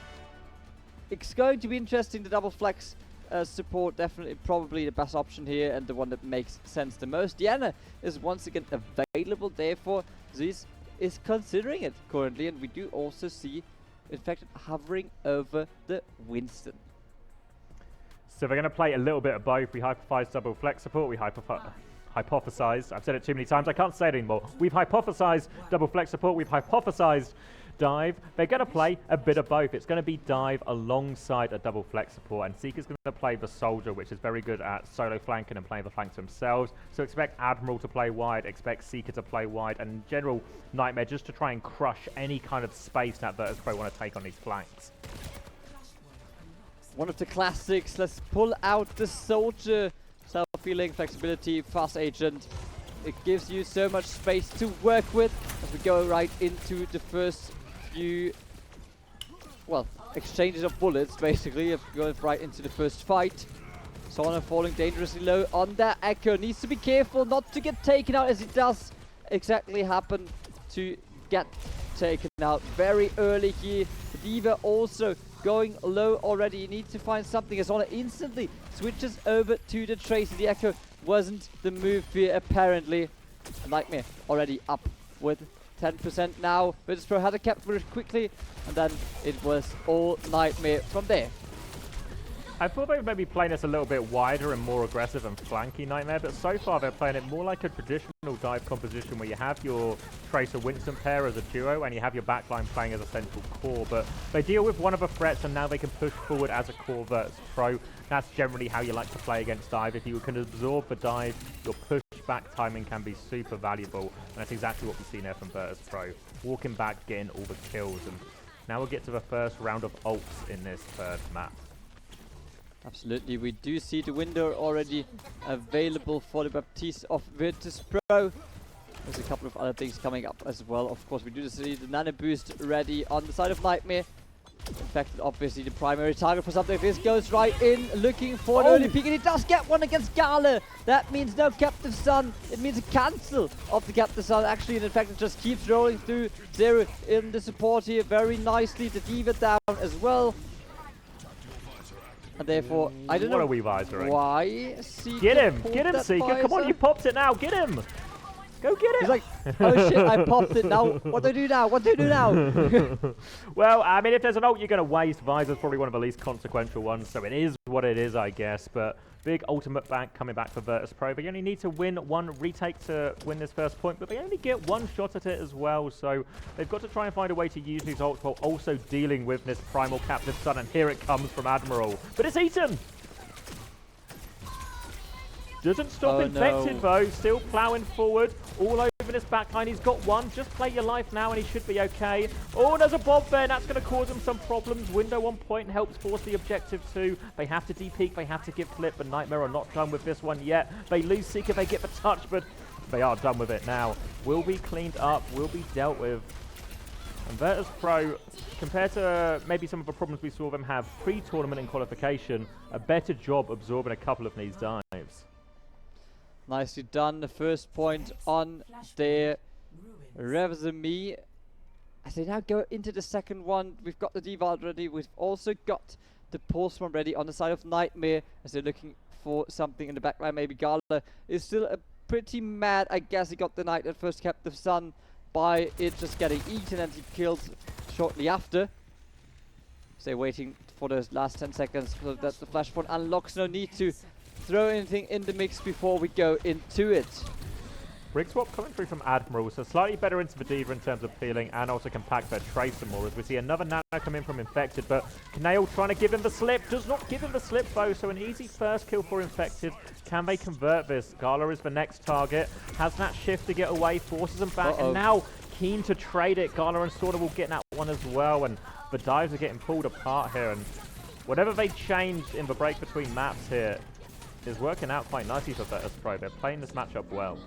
It's going to be interesting. The double flex support, definitely probably the best option here and the one that makes sense the most. Diana is once again available, therefore Zeus is considering it currently, and we do also see Infected hovering over the Winston. So they're going to play a little bit of both. We hypothesized double flex support, we hypothesized, I've said it too many times, I can't say it anymore. We've hypothesized double flex support, we've hypothesized dive. They're going to play a bit of both. It's going to be dive alongside a double flex support, and Seeker's going to play the soldier, which is very good at solo flanking and playing the flanks themselves. So expect Admiral to play wide, expect Seeker to play wide, and in general, Nightmare just to try and crush any kind of space that Virtus.pro want to take on these flanks. One of the classics. Let's pull out the soldier. Self-healing, flexibility, fast agent. It gives you so much space to work with as we go right into the first few, well, exchanges of bullets, basically, of going right into the first fight. Sauna falling dangerously low on that Echo. Needs to be careful not to get taken out, as it does exactly happen to get taken out very early here. D.Va also going low already. You need to find something, as Sauna instantly switches over to the Tracer. The Echo wasn't the move here, apparently. Nightmare already up with 10% now. Virtus.pro had a cap very quickly, and then it was all Nightmare from there. I thought they would maybe play this a little bit wider and more aggressive and flanky Nightmare, but so far they're playing it more like a traditional dive composition where you have your Tracer Winston pair as a duo and you have your backline playing as a central core, but they deal with one of the threats and now they can push forward as a core Virtus.pro. That's generally how you like to play against dive. If you can absorb the dive, your pushback timing can be super valuable, and that's exactly what we've seen there from Virtus.pro. Walking back, getting all the kills, and now we'll get to the first round of ults in this third map. Absolutely, we do see the window already available for the Baptiste of Virtus.pro. There's a couple of other things coming up as well. Of course, we do see the Nano Boost ready on the side of Nightmare. Infected, obviously, the primary target for something like this, goes right in, looking for an early peek, and he does get one against Gala. That means no Captive Sun. It means a cancel of the Captive Sun, actually, and in fact, it just keeps rolling through. Zero in the support here very nicely. The Diva down as well. And therefore, I don't know what are we visoring? Why Seeker get him, Seeker. Come on, you popped it now. Get him. Go get it! He's like, oh shit, I popped it now. What do I do now? What do I do now? Well, I mean, if there's an ult you're going to waste, Visor's probably one of the least consequential ones, so it is what it is, I guess. But big ultimate bank coming back for Virtus.pro. They only need to win one retake to win this first point, but they only get one shot at it as well. So they've got to try and find a way to use these ults while also dealing with this Primal Captive Sun. And here it comes from Admiral. But it's eaten! Doesn't stop Infected though, still ploughing forward, all over this backline. He's got one, just play your life now and he should be okay. Oh, there's a bomb there, and that's going to cause him some problems. Window on point helps force the objective too. They have to de-peek, they have to give flip, but Nightmare are not done with this one yet. They lose Seeker, they get the touch, but they are done with it now. Will be cleaned up, will be dealt with. And Virtus.pro, compared to maybe some of the problems we saw them have pre-tournament and qualification, a better job absorbing a couple of these dives. Nicely done. The first point on their resume. As they now go into the second one, we've got the Diva ready. We've also got the Pulseman ready on the side of Nightmare as they're looking for something in the backline. Maybe Gala is still pretty mad. I guess he got the Night at first, Captive Sun by it just getting eaten, and he killed shortly after. So they're waiting for those last 10 seconds so that the flashpoint unlocks. No need to throw anything in the mix before we go into it. Rig swap coming through from Admiral, so slightly better into the Diva in terms of peeling and also compact their Tracer more as we see another Nano come in from Infected, but Knail trying to give him the slip, does not give him the slip though, so an easy first kill for Infected. Can they convert this? Gala is the next target, has that shift to get away, forces him back, and now keen to trade it. Gala and Sorta will get that one as well, and the dives are getting pulled apart here, and whatever they changed in the break between maps here is working out quite nicely for Virtus.pro. They're playing this matchup well.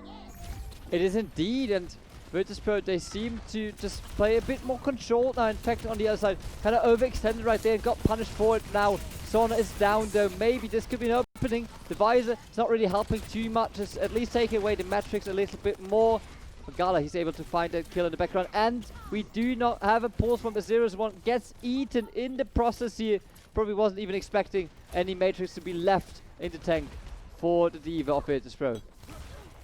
It is indeed, and Virtus.pro, they seem to just play a bit more controlled now. In fact, on the other side, kind of overextended right there and got punished for it now. Sona is down though. Maybe this could be an opening. The Visor is not really helping too much. It's at least taking away the metrics a little bit more. But Gala, he's able to find a kill in the background. And we do not have a pulse from the 0-1. Gets eaten in the process here. Probably wasn't even expecting any matrix to be left in the tank for the Diva of Virtus.pro.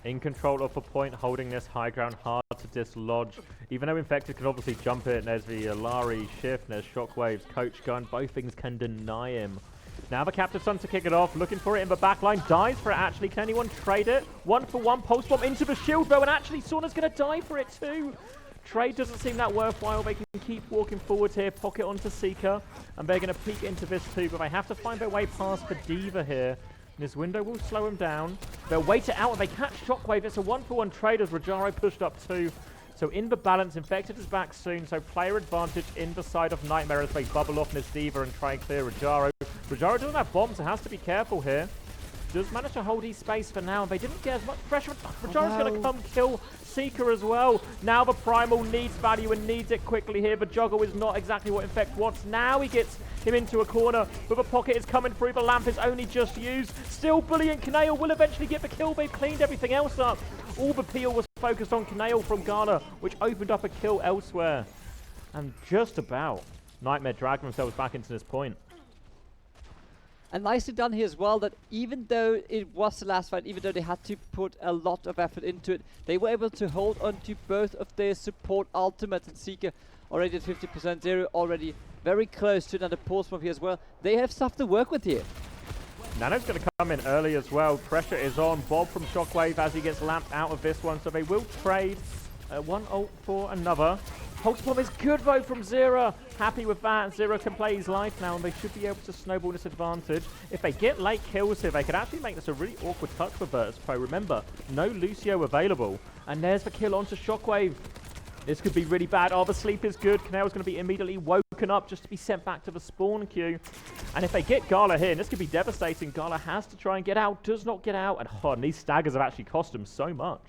In control of the point, holding this high ground, hard to dislodge. Even though Infected can obviously jump it, and there's the Alari shift, and there's Shockwave's Coach Gun, both things can deny him. Now the Captive Sun to kick it off, looking for it in the backline, dies for it actually. Can anyone trade it? 1-for-1 pulse bomb into the shield though, and actually Sauna's going to die for it too. Trade doesn't seem that worthwhile. They can keep walking forward here, pocket onto Seeker, and they're going to peek into this too, but they have to find their way past the Diva here. This window will slow him down. They'll wait it out and they catch Shockwave. It's a 1-for-1 trade as Rajaro pushed up too. So in the balance, Infected is back soon. So player advantage in the side of Nightmare as they bubble off this Diva and try and clear Rajaro. Rajaro doesn't have bombs, so has to be careful here. Does manage to hold his space for now. They didn't get as much pressure. Rajaro's going to come kill Seeker as well. Now the Primal needs value and needs it quickly here. The Juggle is not exactly what Infect wants. Now he gets him into a corner, but the pocket is coming through. The lamp is only just used. Still bullying. Knail will eventually get the kill. They've cleaned everything else up. All the peel was focused on Knail from Ghana, which opened up a kill elsewhere. And just about Nightmare dragged themselves back into this point. And nicely done here as well, that even though it was the last fight, even though they had to put a lot of effort into it, they were able to hold on to both of their support ultimates. And Seeker already at 50%, Zero already very close to another pulse bomb here as well. They have stuff to work with here. Nano's going to come in early as well. Pressure is on. Bob from Shockwave as he gets lamped out of this one, so they will trade one ult for another. Pulse bomb is good though from Zero. Happy with that. Zero can play his life now, and they should be able to snowball this advantage. If they get late kills here, they could actually make this a really awkward touch for Virtus.pro. Remember, no Lucio available. And there's the kill onto Shockwave. This could be really bad. Oh, the sleep is good. Knail's going to be immediately woken up just to be sent back to the spawn queue. And if they get Gala here, and this could be devastating, Gala has to try and get out, does not get out. And these staggers have actually cost him so much.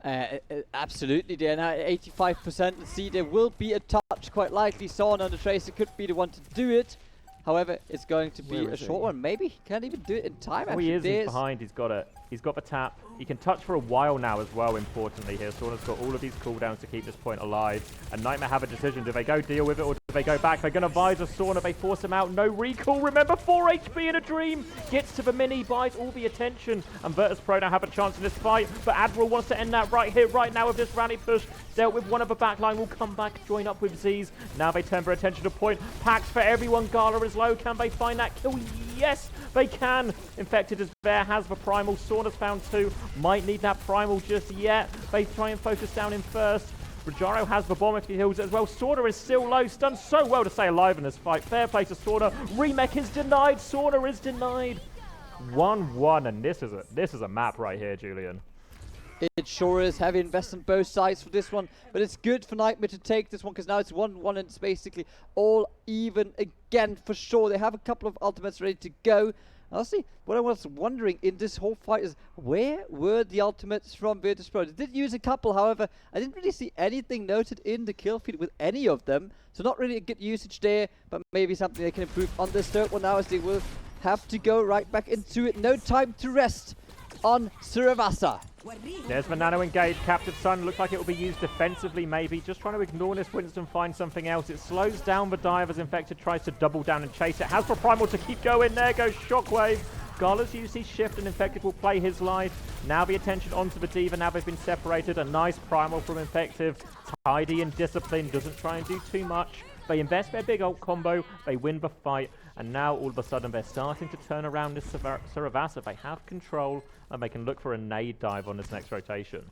Absolutely, there now 85%. Let's see, there will be a touch, quite likely. Sauna on the Tracer could be the one to do it. However, it's going to be a short one. Maybe he can't even do it in time. Oh, he is. He's behind. He's got it. He's got the tap. He can touch for a while now as well, importantly here. Sauna's got all of these cooldowns to keep this point alive. And Nightmare have a decision. Do they go deal with it or do they go back? They're going to Visor Sauna. They force him out. No recall. Remember, 4 HP in a dream. Gets to the mini, buys all the attention. And Virtus.pro now have a chance in this fight. But Admiral wants to end that right here, right now with this rally push. Dealt with one of the backline. Will come back, join up with Z's. Now they turn their attention to point. Packs for everyone. Gala is low. Can they find that kill? Yes, they can. Infected is there. Has the primal. Sauna's found 2. Might need that primal just yet. They try and focus down in first. Rajaro has the bomb if he heals it as well. Sauna is still low. Done so well to stay alive in this fight. Fair play to Sauna. Remake is denied. Sauna is denied. 1-1, and this is a map right here, Julian. It sure is. Heavy investment both sides for this one, but it's good for Nightmare to take this one because now it's 1-1 and it's basically all even again for sure. They have a couple of ultimates ready to go. Honestly, what I was wondering in this whole fight is where were the ultimates from Virtus.pro? They did use a couple, however, I didn't really see anything noted in the kill feed with any of them. So not really a good usage there, but maybe something they can improve on this third one now as they will have to go right back into it. No time to rest on Suravasa. There's the nano engaged. Captive Sun looks like it will be used defensively maybe. Just trying to ignore this Winston, find something else. It slows down the dive as Infected tries to double down and chase it. Has for Primal to keep going. There goes Shockwave. Gala's used his shift and Infected will play his life. Now the attention onto the Diva. Now they've been separated. A nice Primal from Infective. Tidy and disciplined. Doesn't try and do too much. They invest their big ult combo. They win the fight. And now all of a sudden they're starting to turn around this Suravasa. They have control and they can look for a nade dive on this next rotation.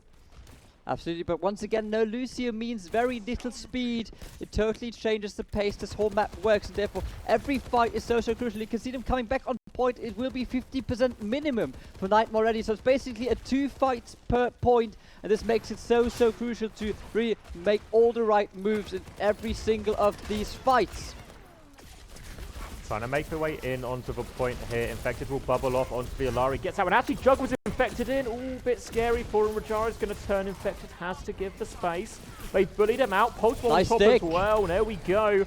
Absolutely, but once again, no Lucio means very little speed. It totally changes the pace this whole map works, and therefore every fight is so crucial. You can see them coming back on point. It will be 50% minimum for Nightmare already, so it's basically a 2 fights per point, and this makes it so crucial to really make all the right moves in every single of these fights. Trying to make their way in onto the point here. Infected will bubble off onto the Alari. Gets out and actually juggles Infected in. Ooh, a bit scary for him. Rajara's going to turn. Infected has to give the space. They bullied him out. Pulse on top as well. There we go.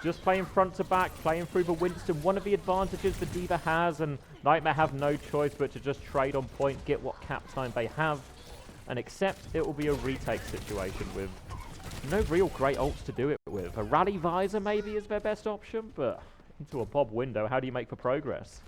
Just playing front to back, playing through the Winston. One of the advantages the Diva has, and Nightmare have no choice but to just trade on point, get what cap time they have, and accept it will be a retake situation with no real great ults to do it with. A Rally Visor maybe is their best option, but into a Bob window, how do you make for progress?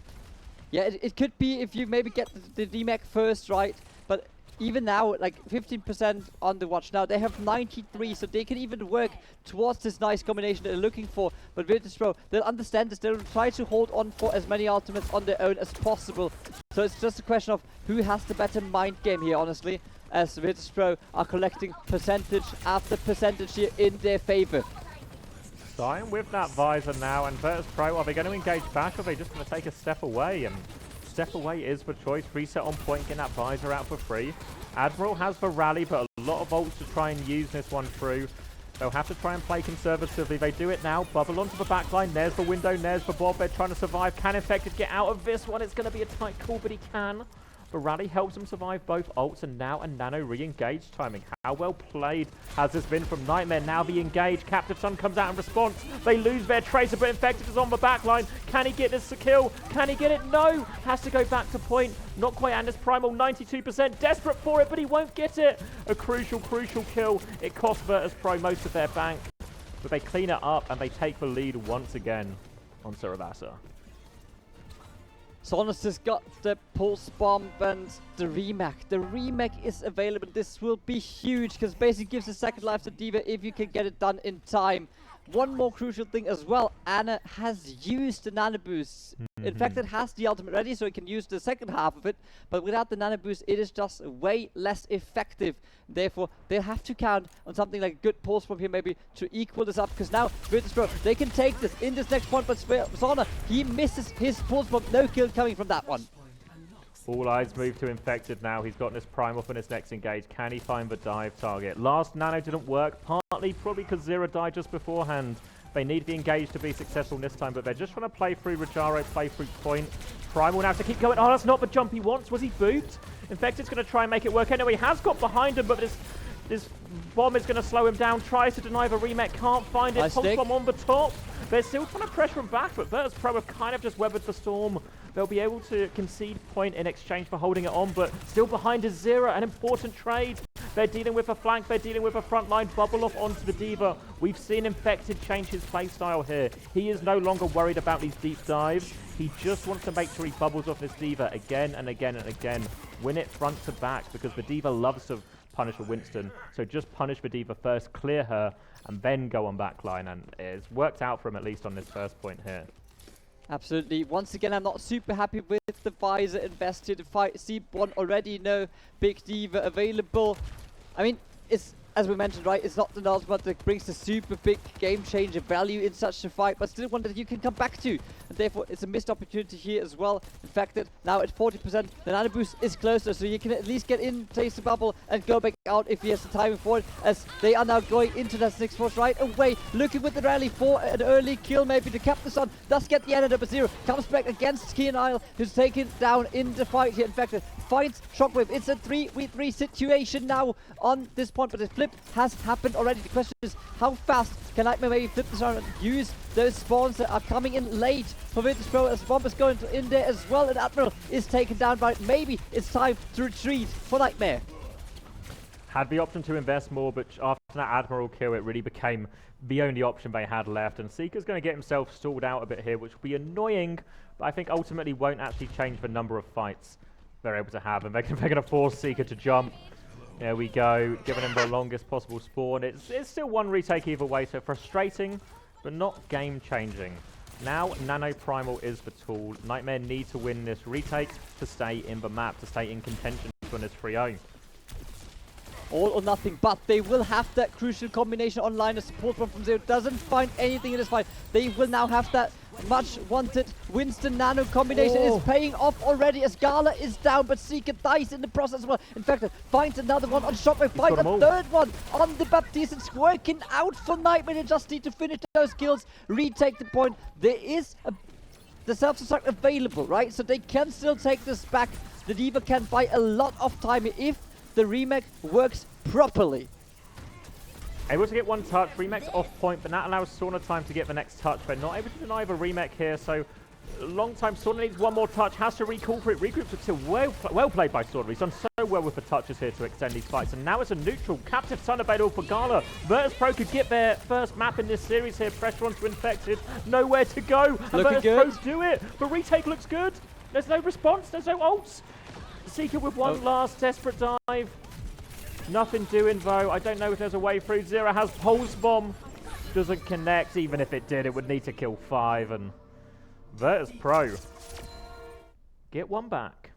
Yeah, it could be if you maybe get the DMAC first, right? But even now, like 15% on the watch. Now they have 93, so they can even work towards this nice combination they're looking for. But Virtus.pro, they'll understand this. They'll try to hold on for as many ultimates on their own as possible. So it's just a question of who has the better mind game here, honestly, as Virtus.pro are collecting percentage after percentage here in their favor. Dying with that Visor now, and Virtus.pro, are they going to engage back or are they just going to take a step away? And step away is the choice. Reset on point, getting that Visor out for free. Admiral has the rally, but a lot of ults to try and use this one through. They'll have to try and play conservatively. They do it now. Bubble onto the backline. There's the window. There's the Bob. They're trying to survive. Can Infected get out of this one? It's going to be a tight call, but he can. The rally helps them survive both ults, and now a nano re-engage timing. How well played has this been from Nightmare? Now the engage. Captive Sun comes out in response. They lose their Tracer, but Infected is on the backline. Can he get this to kill? Can he get it? No! Has to go back to point. Not quite, and this Primal 92%. Desperate for it, but he won't get it. A crucial kill. It cost Virtus.pro most of their bank, but they clean it up and they take the lead once again on Suravasa. Sonos has got the Pulse Bomb and the Remake. The Remake is available. This will be huge because basically gives a second life to Diva if you can get it done in time. One more crucial thing as well, Anna has used the Nano Boost. In fact, it has the ultimate ready, so it can use the second half of it. But without the Nano Boost, it is just way less effective. Therefore, they'll have to count on something like a good pulse from here maybe to equal this up. Because now, Virtus.pro, they can take this in this next point. But Sauna, he misses his pulse bomb. No kill coming from that one. All eyes move to Infected now. He's got this Primal for his next engage. Can he find the dive target? Last nano didn't work, partly probably because Zero died just beforehand. They need the engage to be successful this time, but they're just trying to play through Rajaro, play through point. Primal now to keep going. Oh, that's not the jump he wants. Was he booped? Infected's going to try and make it work. Anyway, he has got behind him, but this bomb is going to slow him down. Tries to deny the remake, can't find it. Pulse bomb on the top. They're still trying to pressure him back, but Virtus.pro have kind of just weathered the storm. They'll be able to concede point in exchange for holding it on, but still behind is Zera, an important trade. They're dealing with a flank, they're dealing with a front line, bubble off onto the D.Va. We've seen Infected change his playstyle here. He is no longer worried about these deep dives. He just wants to make sure he bubbles off this D.Va again and again and again. Win it front to back, because the D.Va loves to punish a Winston. So just punish the D.Va first, clear her, and then go on backline. And it's worked out for him, at least on this first point here. Absolutely. Once again, I'm not super happy with the visor invested. Fight C1 already, no big D.Va available. I mean, it's, as we mentioned, right, it's not the ultimate that brings the super big game changer value in such a fight, but still one that you can come back to. And therefore, it's a missed opportunity here as well. In fact, that now at 40%, the nano boost is closer, so you can at least get in, taste the bubble, and go back out if he has the timing for it, as they are now going into that 6 force right away, looking with the rally for an early kill, maybe to cap the sun, does get the antidote, but Zero comes back against Kian Isle, who's taken down in the fight here. In fact, finds Shockwave. It's a 3v3 situation now on this point, but the flip has happened already. The question is, how fast can Nightmare maybe flip this around and use those spawns that are coming in late for Virtus.pro, as Bomb is going in there as well, and Admiral is taken down by it. Maybe it's time to retreat for Nightmare. Had the option to invest more, but after that Admiral kill, it really became the only option they had left. And Seeker's going to get himself stalled out a bit here, which will be annoying, but I think ultimately won't actually change the number of fights they're able to have. And they're going to force Seeker to jump. There we go, giving him the longest possible spawn. It's still one retake either way, so frustrating, but not game-changing. Now, Nano Primal is the tool. Nightmare need to win this retake to stay in the map, to stay in contention to win this 3-0. All or nothing, but they will have that crucial combination online. A support from Zero doesn't find anything in this fight. They will now have that much wanted Winston Nano combination. Is paying off already as Gala is down, but Seeker dies in the process as well. In fact, finds another one on Shockwave, finds a third one on the Baptiste. It's working out for Nightmare. They just need to finish those kills, retake the point. There is the self-destruct available, right? So they can still take this back. The D.Va can buy a lot of time if the remake works properly. Able to get one touch, remake's off point, but that allows Sauna time to get the next touch. They're not able to deny the remake here, so long time. Sauna needs one more touch, has to recall for it. Regroups are still well played by Sauna. He's done so well with the touches here to extend these fights, and now it's a neutral. Captive Sun available for Gala. Virtus.pro could get their first map in this series here. Pressure onto Infected, nowhere to go. And Virtus.pro do it. The retake looks good. There's no response, there's no ults. Seeker with one last desperate dive. Nothing doing though. I don't know if there's a way through. Zero has Pulse Bomb. Doesn't connect. Even if it did, it would need to kill 5. And Virtus.pro get one back.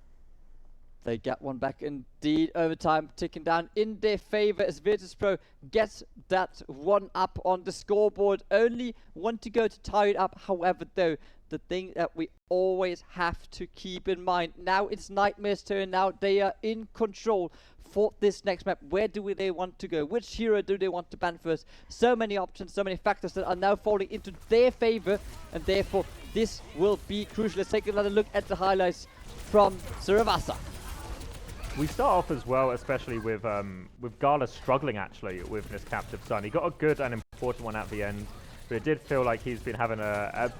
They get one back indeed. Overtime ticking down in their favor as Virtus.pro gets that one up on the scoreboard. Only want to go to tie it up. However, though, the thing that we always have to keep in mind, now it's Nightmare's turn. Now they are in control for this next map. Where do they want to go? Which hero do they want to ban first? So many options, so many factors that are now falling into their favor, and therefore this will be crucial. Let's take another look at the highlights from Suravasa. We start off as well, especially with Gala struggling actually with this Captive Sun. He got a good and important one at the end, but it did feel like he's been having a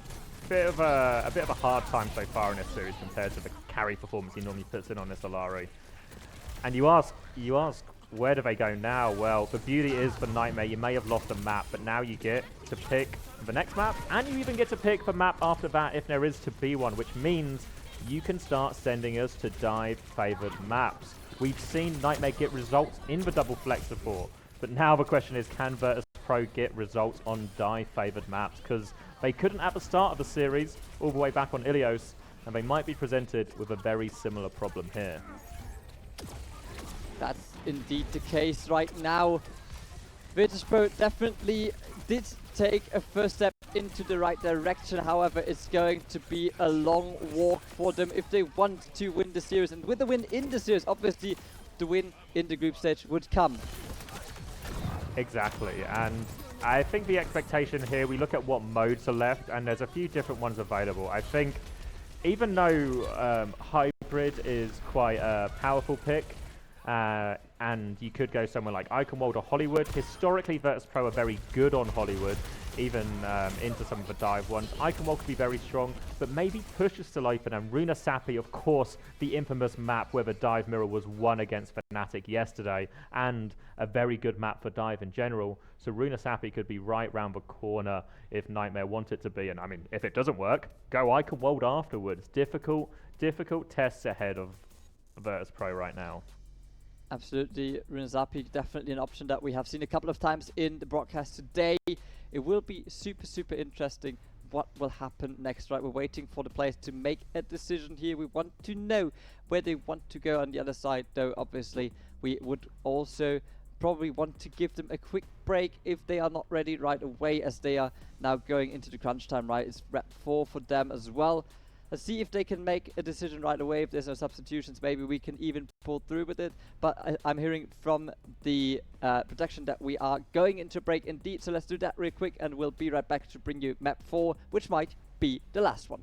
bit of a hard time so far in this series compared to the carry performance he normally puts in on this Alari. And you ask, where do they go now? Well, the beauty is for Nightmare, you may have lost a map, but now you get to pick the next map, and you even get to pick the map after that if there is to be one, which means you can start sending us to dive-favored maps. We've seen Nightmare get results in the double flex before, but now the question is, can Virtus.pro get results on dive-favored maps? Because they couldn't at the start of the series, all the way back on Ilios, and they might be presented with a very similar problem here. That's indeed the case right now. Virtus.pro definitely did take a first step into the right direction. However, it's going to be a long walk for them if they want to win the series. And with the win in the series, obviously, the win in the group stage would come. Exactly, and I think the expectation here, we look at what modes are left, and there's a few different ones available. I think even though Hybrid is quite a powerful pick, and you could go somewhere like Iconworld or Hollywood. Historically, Virtus.pro are very good on Hollywood, even into some of the dive ones. Iconworld could be very strong, but maybe Push is still open, and Runasapi, of course, the infamous map where the dive mirror was won against Fnatic yesterday, and a very good map for dive in general. So Runasapi could be right round the corner if Nightmare want it to be, and I mean, if it doesn't work, go Iconworld afterwards. Difficult tests ahead of Virtus.pro right now. Absolutely, Runasapi definitely an option that we have seen a couple of times in the broadcast today. It will be super interesting what will happen next, right? We're waiting for the players to make a decision here. We want to know where they want to go on the other side, though obviously we would also probably want to give them a quick break if they are not ready right away, as they are now going into the crunch time, right? It's rep 4 for them as well. Let's see if they can make a decision right away. If there's no substitutions, maybe we can even pull through with it. But I'm hearing from the production that we are going into break indeed. So let's do that real quick, and we'll be right back to bring you map 4, which might be the last one.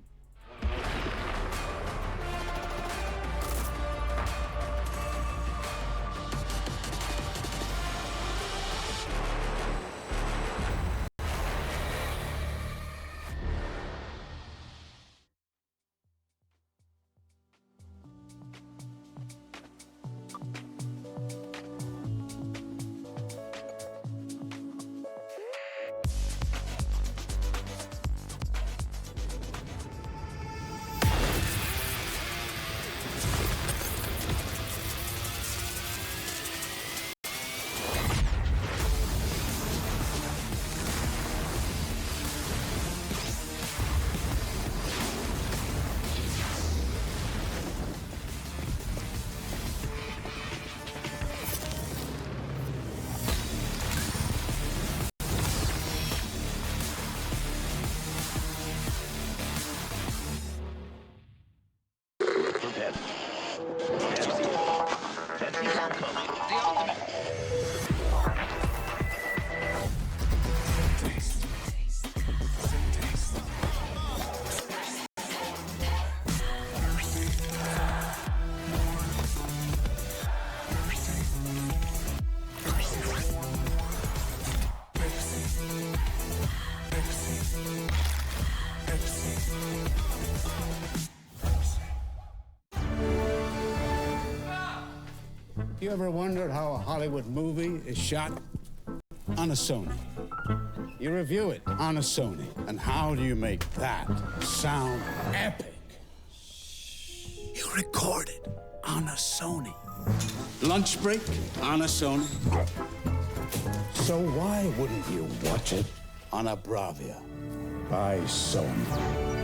You ever wondered how a Hollywood movie is shot? On a Sony. You review it on a Sony. And how do you make that sound epic? You record it on a Sony. Lunch break on a Sony. So why wouldn't you watch it on a Bravia by Sony?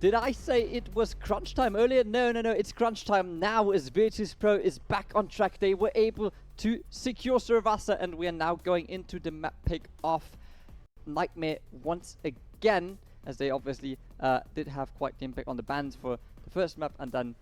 Did I say it was crunch time earlier? No, it's crunch time now as Virtus.pro is back on track. They were able to secure Suravasa, and we are now going into the map pick of Nightmare once again, as they obviously did have quite the impact on the bans for the first map, and then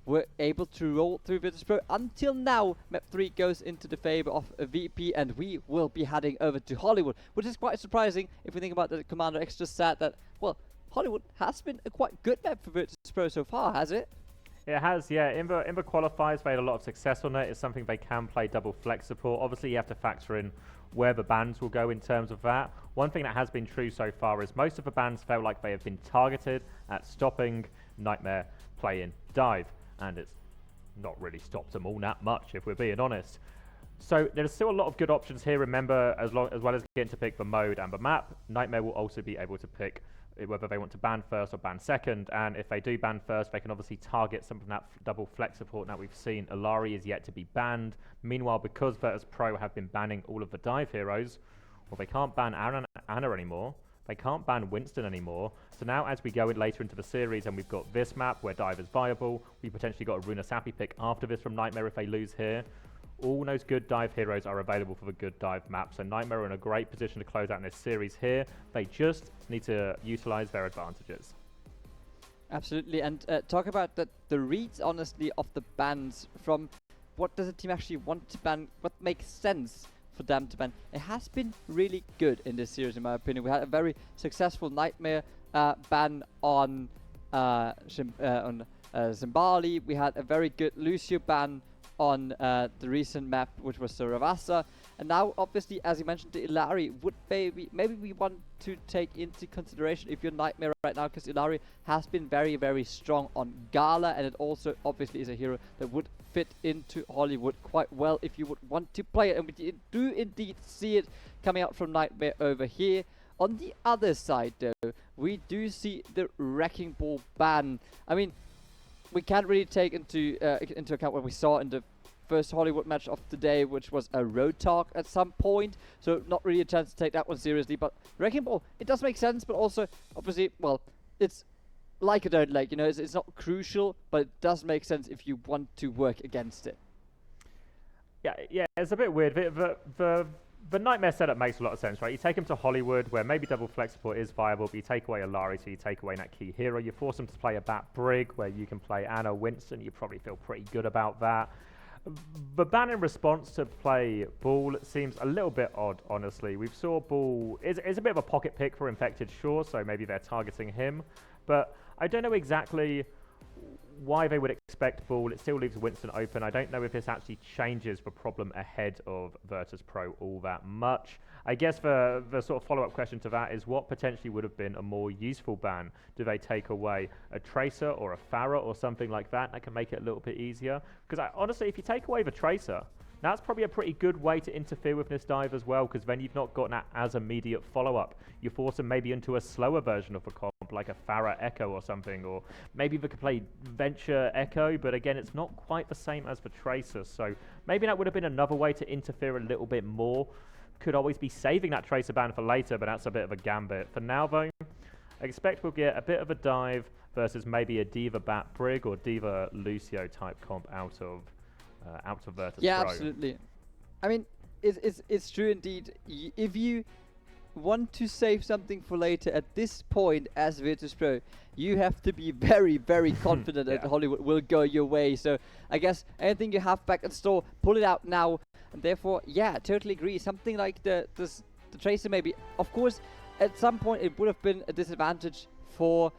were able to roll through Virtus.pro. Until now, map 3 goes into the favor of a VP, and we will be heading over to Hollywood, which is quite surprising if we think about that. Commander X just said that, well, Hollywood has been a quite good map for Virtus.pro so far, has it? It has, yeah. In the qualifiers, they had a lot of success on it. It's something they can play double flex support. Obviously, you have to factor in where the bans will go in terms of that. One thing that has been true so far is most of the bans felt like they have been targeted at stopping Nightmare playing dive, and it's not really stopped them all that much, if we're being honest. So there's still a lot of good options here. Remember, as well as getting to pick the mode and the map, Nightmare will also be able to pick whether they want to ban first or ban second, and if they do ban first, they can obviously target some of that double flex support that we've seen. Ilari is yet to be banned. Meanwhile, because Virtus.pro have been banning all of the dive heroes, well, they can't ban Anna anymore. They can't ban Winston anymore. So now, as we go in later into the series, and we've got this map where dive is viable, we potentially got a Runasapi pick after this from Nightmare if they lose here. All those good dive heroes are available for the good dive map, so Nightmare are in a great position to close out in this series here. They just need to utilize their advantages. Absolutely, and talk about the reads, honestly, of the bans from what does the team actually want to ban, what makes sense for them to ban. It has been really good in this series, in my opinion. We had a very successful Nightmare ban on Shambali. We had a very good Lucio ban on the recent map, which was Suravasa. And now, obviously, as you mentioned, the Ilari would maybe we want to take into consideration if you're Nightmare right now, because Ilari has been very, very strong on Gala, and it also obviously is a hero that would fit into Hollywood quite well if you would want to play it. And we do indeed see it coming out from Nightmare over here. On the other side, though, we do see the Wrecking Ball ban. I mean, we can't really take into account what we saw in the first Hollywood match of the day, which was a road talk at some point, so not really a chance to take that one seriously. But Wrecking Ball, it does make sense, but also, obviously, well, it's like a don't like, you know, it's not crucial, but it does make sense if you want to work against it. Yeah, it's a bit weird. The Nightmare setup makes a lot of sense, right? You take him to Hollywood, where maybe double flex support is viable, but you take away Ilari, so you take away that key hero. You force him to play a Bat Brig, where you can play Anna, Winston. You probably feel pretty good about that. The ban in response to play Ball seems a little bit odd, honestly. We've saw Ball is a bit of a pocket pick for Infected, sure, so maybe they're targeting him. But I don't know exactly why they would expect Ball. It still leaves Winston open. I don't know if this actually changes the problem ahead of Virtus.pro all that much. I guess the sort of follow-up question to that is what potentially would have been a more useful ban? Do they take away a Tracer or a Pharah or something like that? That can make it a little bit easier. Because honestly, if you take away the Tracer, that's probably a pretty good way to interfere with this dive as well, because then you've not got that as immediate follow-up. You force them maybe into a slower version of a comp, like a Pharah Echo or something, or maybe they could play Venture Echo, but again, it's not quite the same as the Tracer, so maybe that would have been another way to interfere a little bit more. Could always be saving that Tracer ban for later, but that's a bit of a gambit. For now, though, I expect we'll get a bit of a dive versus maybe a Diva Bat Brig or Diva Lucio type comp out of Virtus.pro. Yeah, absolutely. I mean, it's true indeed. If you want to save something for later at this point as Virtus.pro, you have to be very, very confident that Hollywood will go your way. So I guess anything you have back in store, pull it out now. And therefore, yeah, totally agree. Something like the Tracer maybe. Of course, at some point it would have been a disadvantage for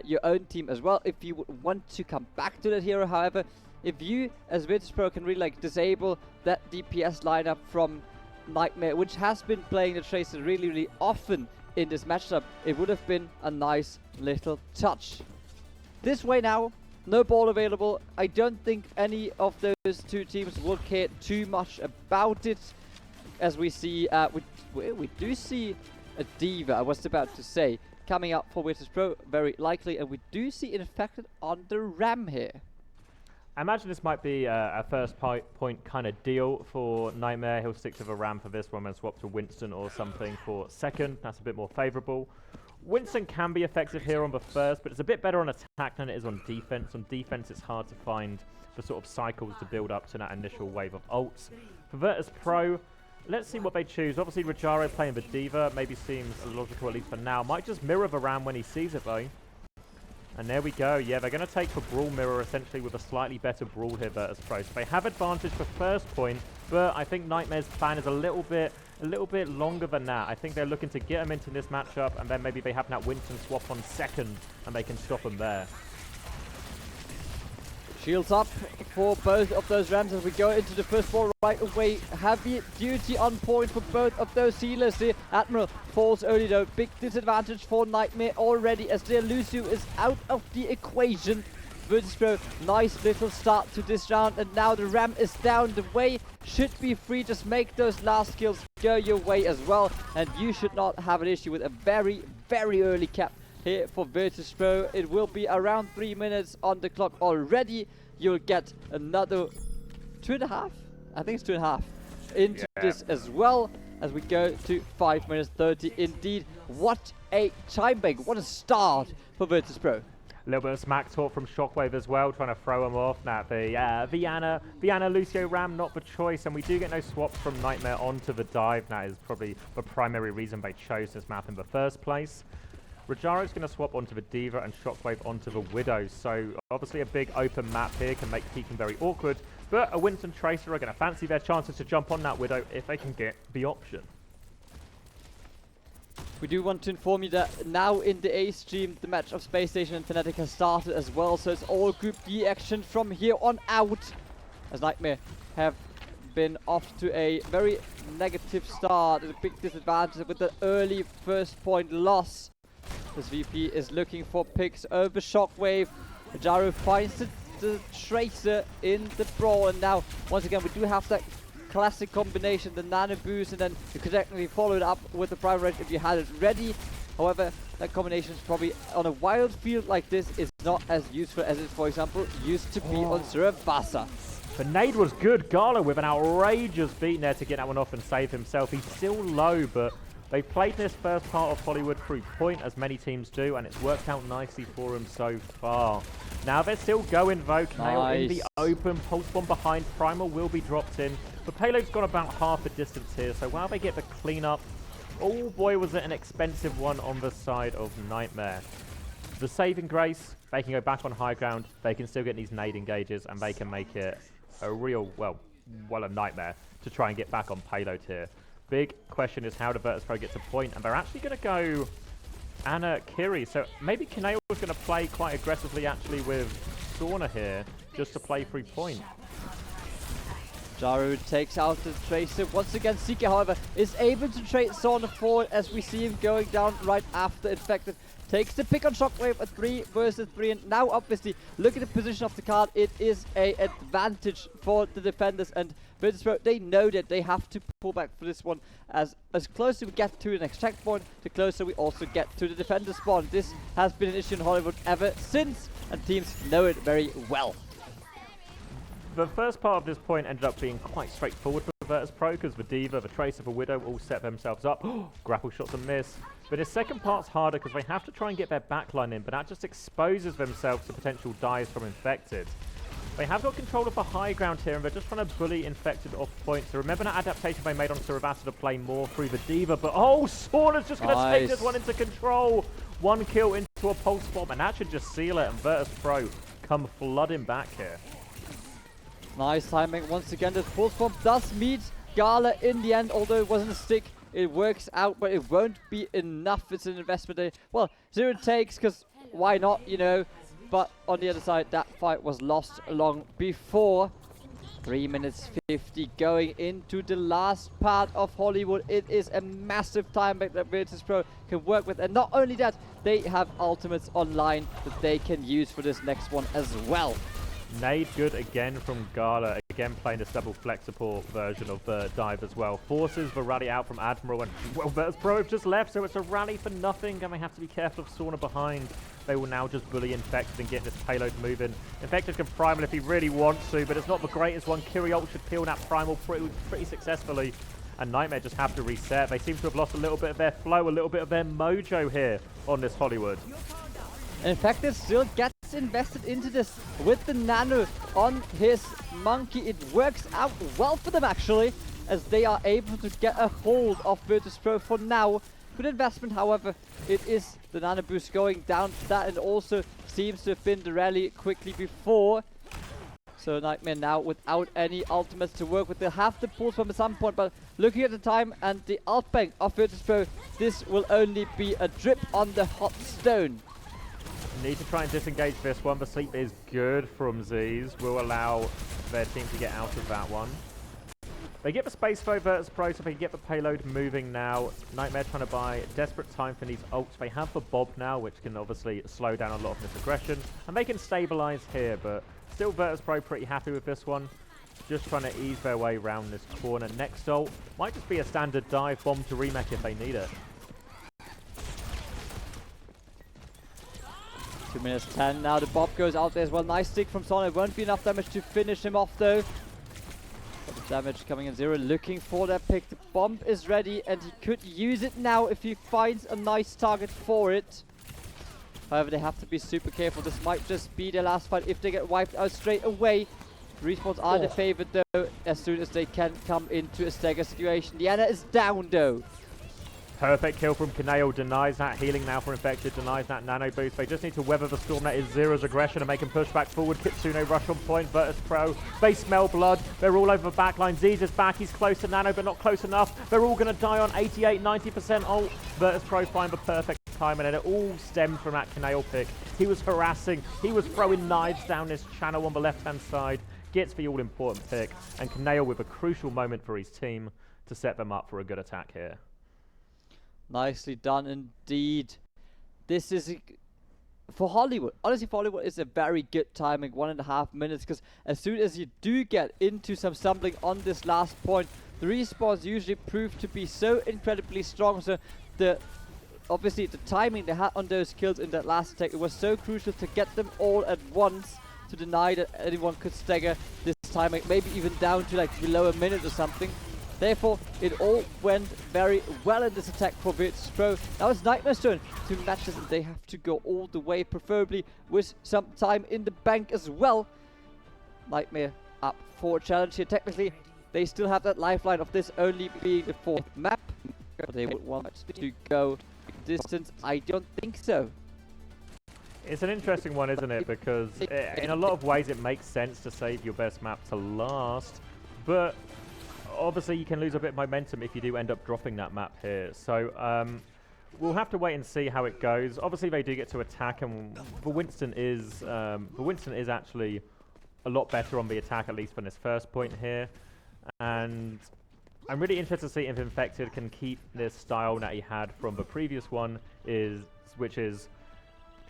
your own team as well if you would want to come back to that hero. However, if you as Virtus.pro can really like disable that DPS lineup from Nightmare, which has been playing the Tracer really, really often in this matchup, it would have been a nice little touch. This way now, no ball available. I don't think any of those two teams will care too much about it, as we see, we do see a Diva, I was about to say, coming up for Virtus.pro, very likely, and we do see it Infected on the Ram here. I imagine this might be a first point kind of deal for Nightmare. He'll stick to the Ram for this one and swap to Winston or something for second. That's a bit more favourable. Winston can be effective here on the first, but it's a bit better on attack than it is on defense. On defense, it's hard to find the sort of cycles to build up to that initial wave of ults. For Virtus.pro, let's see what they choose. Obviously, Rajaro playing the D.Va maybe seems logical, at least for now. Might just mirror the Ram when he sees it, though. And there we go. Yeah, they're going to take the Brawl mirror, essentially, with a slightly better Brawl here, Virtus.pro. So they have advantage for first point, but I think Nightmare's plan is a little bit longer than that. I think they're looking to get him into this matchup, and then maybe they have that Winston swap on second, and they can stop him there. Shields up for both of those Rams as we go into the first ball right away. Heavy duty on point for both of those healers here. Admiral falls early though. Big disadvantage for Nightmare already as their Lucio is out of the equation. Virtus.pro, nice little start to this round, and now the Ram is down. The way should be free. Just make those last kills go your way as well, and you should not have an issue with a very, very early cap here for Virtus.pro. It will be around 3 minutes on the clock already. You'll get another 2.5. I think it's 2.5 into this as well as we go to 5 minutes 30. Indeed, what a time bank! What a start for Virtus.pro. A little bit of smack talk from Shockwave as well, trying to throw him off. Now, the Viana Lucio Ram, not the choice, and we do get no swaps from Nightmare onto the dive. That is probably the primary reason they chose this map in the first place. Rajaro's going to swap onto the D.Va and Shockwave onto the Widow. So obviously a big open map here can make peeking very awkward. But a Winston Tracer are going to fancy their chances to jump on that Widow if they can get the option. We do want to inform you that now in the A stream, the match of Space Station and Fnatic has started as well. So it's all Group D action from here on out. As Nightmare have been off to a very negative start. A big disadvantage with the early first point loss. This VP is looking for picks over Shockwave. Jaru finds the Tracer in the brawl, and now once again we do have that classic combination, the nano boost, and then you could technically follow it up with the private range if you had it ready. However, that combination is probably on a wild field like this is not as useful as it, for example, used to be on Suravasa. The nade was good. Gala with an outrageous beat there to get that one off and save himself. He's still low, but they've played this first part of Hollywood through point, as many teams do, and it's worked out nicely for him so far. Now they're still going, though. Knail in the open. Pulse bomb behind. Primal will be dropped in. The payload's got about half the distance here, so while they get the cleanup, oh boy, was it an expensive one on the side of Nightmare. The saving grace, they can go back on high ground. They can still get these nade engages, and they can make it a real, well, a nightmare to try and get back on payload here. Big question is how do Virtus.pro get to point, and they're actually going to go Anna Kiri. So maybe Kanail was going to play quite aggressively actually with Sauna here, just to play through point. Jaru takes out the Tracer. Once again, Seeker, however, is able to trade Sauna forward as we see him going down right after Infected. Takes the pick on Shockwave at 3 versus 3, and now obviously, look at the position of the card. It is an advantage for the defenders, and Virtus.pro, they know that they have to pull back for this one. As closer we get to the next checkpoint, the closer we also get to the defender spawn. This has been an issue in Hollywood ever since, and teams know it very well. The first part of this point ended up being quite straightforward for Virtus.pro, because the D.Va, the Tracer, the Widow all set themselves up. Grapple shots and miss. But the second part's harder because they have to try and get their backline in, but that just exposes themselves to potential dives from Infected. They have got control of the high ground here, and they're just trying to bully Infected off point. So remember that adaptation they made on Suravasa to play more through the D.Va, but oh, Sauna's just going to take this one into control. One kill into a pulse bomb, and that should just seal it, and Virtus.pro come flooding back here. Nice timing once again. The pulse bomb does meet Gala in the end, although it wasn't a stick. It works out, but it won't be enough. It's an investment. Well, 0 takes, because why not, you know? But on the other side, that fight was lost long before. 3 minutes 50 going into the last part of Hollywood. It is a massive time back that Virtus.pro can work with. And not only that, they have ultimates online that they can use for this next one as well. Nade good again from Gala, again playing this double flex support version of the dive as well. Forces the rally out from Admiral, and well, Virtus.pro have just left, so it's a rally for nothing, and they have to be careful of Sauna behind. They will now just bully Infected and get this payload moving. Infected can Primal if he really wants to, but it's not the greatest one. Kiri ult should peel that Primal pretty successfully. and Nightmare just have to reset. They seem to have lost a little bit of their flow, a little bit of their mojo here on this Hollywood. And in fact, it still gets invested into this with the Nano on his Monkey. It works out well for them actually, as they are able to get a hold of Virtus.pro for now. Good investment, however, it is the Nano boost going down to that, and also seems to have been the rally quickly before. So Nightmare now without any ultimates to work with. They'll have the pulse bomb at some point, but looking at the time and the outbank of Virtus.pro, this will only be a drip on the hot stone. Need to try and disengage this one. The sleep is good from Z's. Will allow their team to get out of that one. They get the space for Virtus.pro, so they can get the payload moving now. Nightmare trying to buy desperate time for these ults. They have the Bob now, which can obviously slow down a lot of this aggression. And they can stabilize here, but still Virtus.pro pretty happy with this one. Just trying to ease their way around this corner. Next ult might just be a standard dive bomb to remake if they need it. 2 minutes 10 now. The Bob goes out there as well. Nice stick from Sonic. Won't be enough damage to finish him off though. But the damage coming in 0. Looking for that pick. The bomb is ready and he could use it now if he finds a nice target for it. However, they have to be super careful. This might just be their last fight if they get wiped out straight away. Respawns are the favorite though, as soon as they can come into a stagger situation. The Ana is down though. Perfect kill from Kaneo, denies that healing now for Infected, denies that nano boost. They just need to weather the storm that is Zero's aggression and make him push back forward. Kitsune rush on point, Virtus.pro, they smell blood, they're all over the backline. Z's is back, he's close to nano but not close enough. They're all going to die on 88, 90% ult. Virtus.pro find the perfect time, and it all stemmed from that Kaneo pick. He was harassing, he was throwing knives down this channel on the left hand side, gets the all important pick, and Kaneo with a crucial moment for his team to set them up for a good attack here. Nicely done indeed. This is for Hollywood. Honestly, for Hollywood, it's a very good timing, 1.5 minutes, because as soon as you do get into some stumbling on this last point, the respawns usually prove to be so incredibly strong. So obviously the timing they had on those kills in that last attack, it was so crucial to get them all at once to deny that anyone could stagger this timing, maybe even down to like below a minute or something. Therefore, it all went very well in this attack for Virtus.pro. Now it's Nightmare's turn to match this, and they have to go all the way, preferably with some time in the bank as well. Nightmare up for a challenge here. Technically, they still have that lifeline of this only being the 4th map. But they would want to go distance. I don't think so. It's an interesting one, isn't it? Because in a lot of ways it makes sense to save your best map to last, but obviously you can lose a bit of momentum if you do end up dropping that map here. So we'll have to wait and see how it goes. Obviously they do get to attack, and the Winston is actually a lot better on the attack, at least from this first point here. And I'm really interested to see if Infected can keep this style that he had from the previous one, which is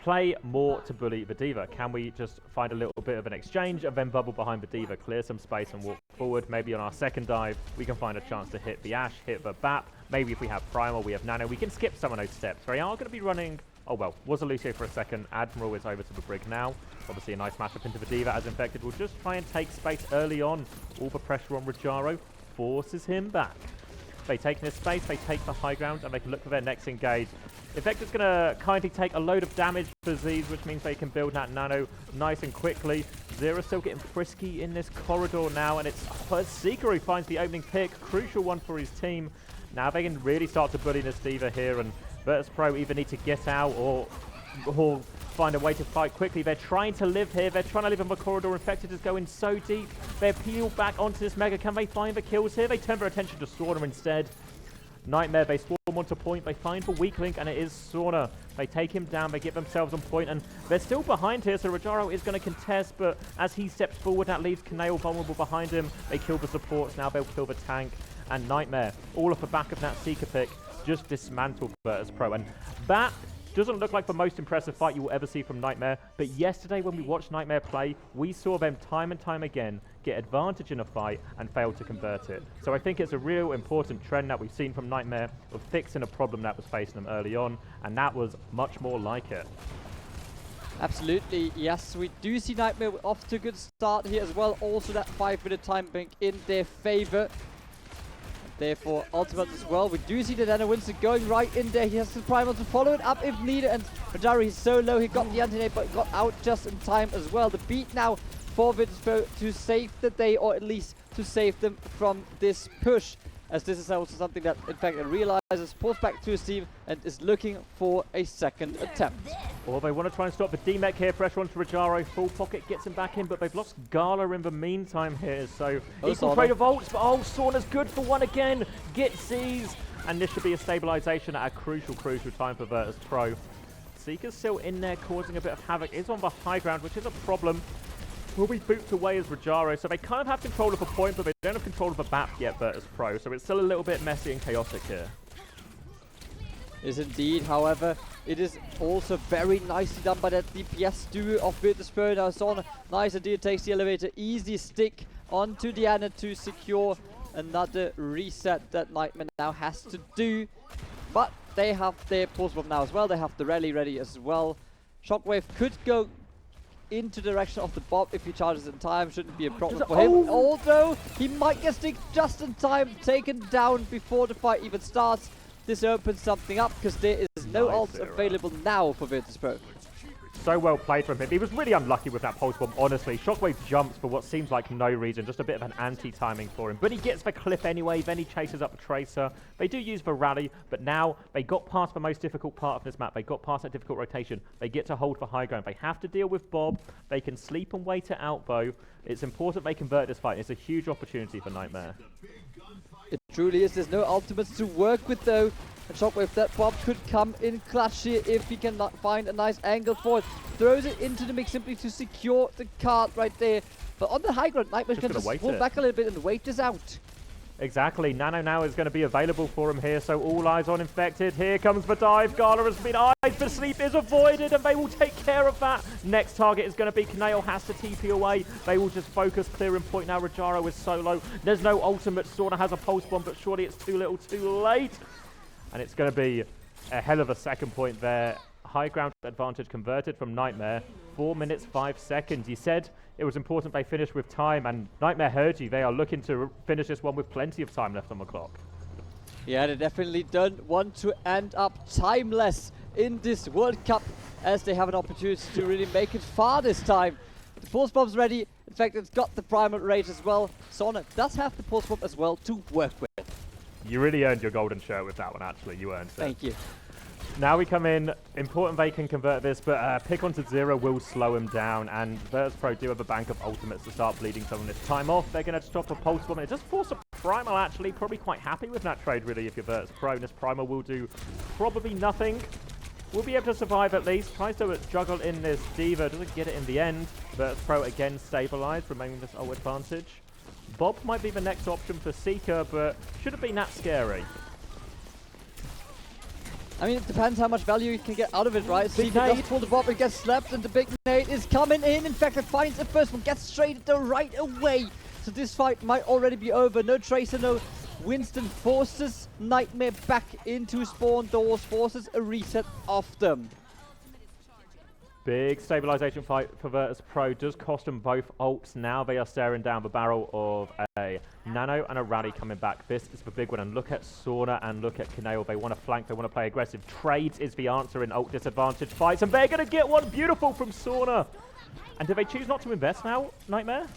play more to bully the D.Va. Can we just find a little bit of an exchange and then bubble behind the D.Va, clear some space and walk forward? Maybe on our second dive, we can find a chance to hit the Ashe, hit the BAP. Maybe if we have Primal, we have Nano, we can skip some of those steps. They are going to be running... Oh well, was a Lucio for a second. Admiral is over to the Brig now. Obviously a nice matchup into the D.Va as Infected will just try and take space early on. All the pressure on Rajaro forces him back. They take this space, they take the high ground, and they can look for their next engage. Infected's going to kindly take a load of damage for Z's, which means they can build that nano nice and quickly. Zero still getting frisky in this corridor now, and it's Seeker who finds the opening pick. Crucial one for his team. Now they can really start to bully this D.Va here, and Virtus.pro either need to get out or find a way to fight quickly. They're trying to live here. They're trying to live in the corridor. Infected is going so deep. They're peeled back onto this Mega. Can they find the kills here? They turn their attention to Sauna instead. Nightmare, they swarm onto point. They find the weak link, and it is Sauna. They take him down. They get themselves on point, and they're still behind here, so Rajaro is going to contest, but as he steps forward, that leaves Kaneo vulnerable behind him. They kill the supports. Now they'll kill the tank, and Nightmare, all off the back of that Seeker pick, just dismantled Virtus.pro. And that doesn't look like the most impressive fight you will ever see from Nightmare, but yesterday when we watched Nightmare play, we saw them time and time again get advantage in a fight and fail to convert it. So I think it's a real important trend that we've seen from Nightmare of fixing a problem that was facing them early on, and that was much more like it. Absolutely, yes, we do see Nightmare off to a good start here as well. Also that 5-minute time bank in their favor. Therefore, ultimate as well. We do see the Nano Winston going right in there. He has the Primal to follow it up if needed. And Rajaro, he's so low. He got the anti-nade, but got out just in time as well. The beat now for Virtus.pro to save the day, or at least to save them from this push. As this is also something that, in fact, it realizes, pulls back to his team, and is looking for a second attempt. Or they want to try and stop the D-Mech here. Pressure onto Rajaro. Full pocket gets him back in, but they've lost Gala in the meantime here. So equal trade of ults, but Sauna's good for one again. Gets seized, and this should be a stabilization at a crucial time for Virtus.pro. Seeker's still in there causing a bit of havoc. Is on the high ground, which is a problem. Will be booped away as Rajaro, so they kind of have control of a point, but they don't have control of a map yet, Virtus.pro, so it's still a little bit messy and chaotic here. Is indeed, however, it is also very nicely done by that DPS duo of Virtus.pro. Now Sauna, nice idea, takes the elevator, easy stick onto Diana to secure another reset that Nightmare now has to do. But they have their pulse bomb now as well, they have the rally ready as well. Shockwave could go into the direction of the Bob if he charges in time, shouldn't be a problem for him. Although he might get stick just in time, taken down before the fight even starts. This opens something up because there is no ults available now for Virtus.pro. So well played from him. He was really unlucky with that pulse bomb, honestly. Shockwave jumps for what seems like no reason, just a bit of an anti-timing for him. But he gets the cliff anyway, then he chases up the Tracer. They do use the rally, but now they got past the most difficult part of this map. They got past that difficult rotation. They get to hold for high ground. They have to deal with Bob. They can sleep and wait it out, though. It's important they convert this fight. It's a huge opportunity for Nightmare. It truly is. There's no ultimates to work with, though. And Shockwave, that Bob could come in clutch here if he can find a nice angle for it. Throws it into the mix simply to secure the card right there. But on the high ground, Nightmare can just pull back a little bit and wait this out. Exactly. Nano now is going to be available for him here, so all eyes on Infected. Here comes the dive. Gala has been eyed, but sleep is avoided, and they will take care of that. Next target is going to be Kaneo, has to TP away. They will just focus, clearing point now. Rajaro is solo. There's no ultimate. Sauna has a pulse bomb, but surely it's too little, too late. And it's going to be a hell of a second point there. High ground advantage converted from Nightmare. 4 minutes, 5 seconds. You said it was important they finish with time, and Nightmare heard you. They are looking to finish this one with plenty of time left on the clock. Yeah, they definitely don't want to end up timeless in this World Cup, as they have an opportunity to really make it far this time. The pulse bomb's ready. In fact, it's got the primal rage as well. Sauna does have the pulse bomb as well to work with. You really earned your golden shirt with that one, actually. You earned it. Thank you. Now we come in. Important they can convert this, but pick onto zero will slow him down, and Virtus.pro do have a bank of ultimates to start bleeding some of this time off. They're going to stop a pulse bomb, and it just force a primal, actually. Probably quite happy with that trade, really, if you're Virtus.pro. And this primal will do probably nothing. We'll be able to survive at least. Tries to juggle in this Diva, doesn't get it in the end. Virtus.pro again stabilized, remaining this ult advantage. Bob might be the next option for Seeker, but should have been that scary. I mean, it depends how much value you can get out of it, right? Seeker does pull the Bob and gets slapped, and the big nade is coming in. In fact, it finds the first one, gets straight though right away. So this fight might already be over. No Tracer, no Winston, forces Nightmare back into spawn doors, forces a reset of them. Big stabilization fight for Virtus.pro. Does cost them both ults. Now they are staring down the barrel of a Nano and a Rally coming back. This is the big one. And look at Sauna and look at Kaneo. They want to flank. They want to play aggressive. Trades is the answer in ult disadvantage fights. And they're going to get one beautiful from Sauna. And do they choose not to invest now, Nightmare?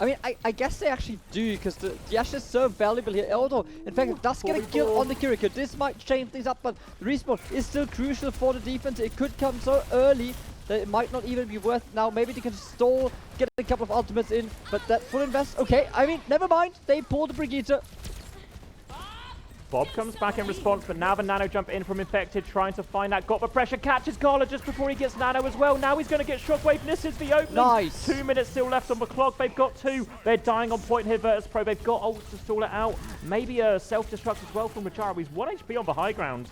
I mean, I guess they actually do, because the Ashe is so valuable here. Although, in fact, it does get a kill on the Kiriko. This might change things up, but the respawn is still crucial for the defense. It could come so early that it might not even be worth now. Maybe they can stall, get a couple of ultimates in, but that full invest, okay, I mean, never mind. They pull the Brigitte. Bob comes back in response, but now the Nano jump in from Infected, trying to find that. Got the pressure, catches Gala just before he gets Nano as well. Now he's going to get Shockwave. This is the opening. Nice. 2 minutes still left on the clock. They've got two. They're dying on point here, Virtus.pro. They've got ults to stall it out. Maybe a self-destruct as well from Rajaro. He's 1 HP on the high ground.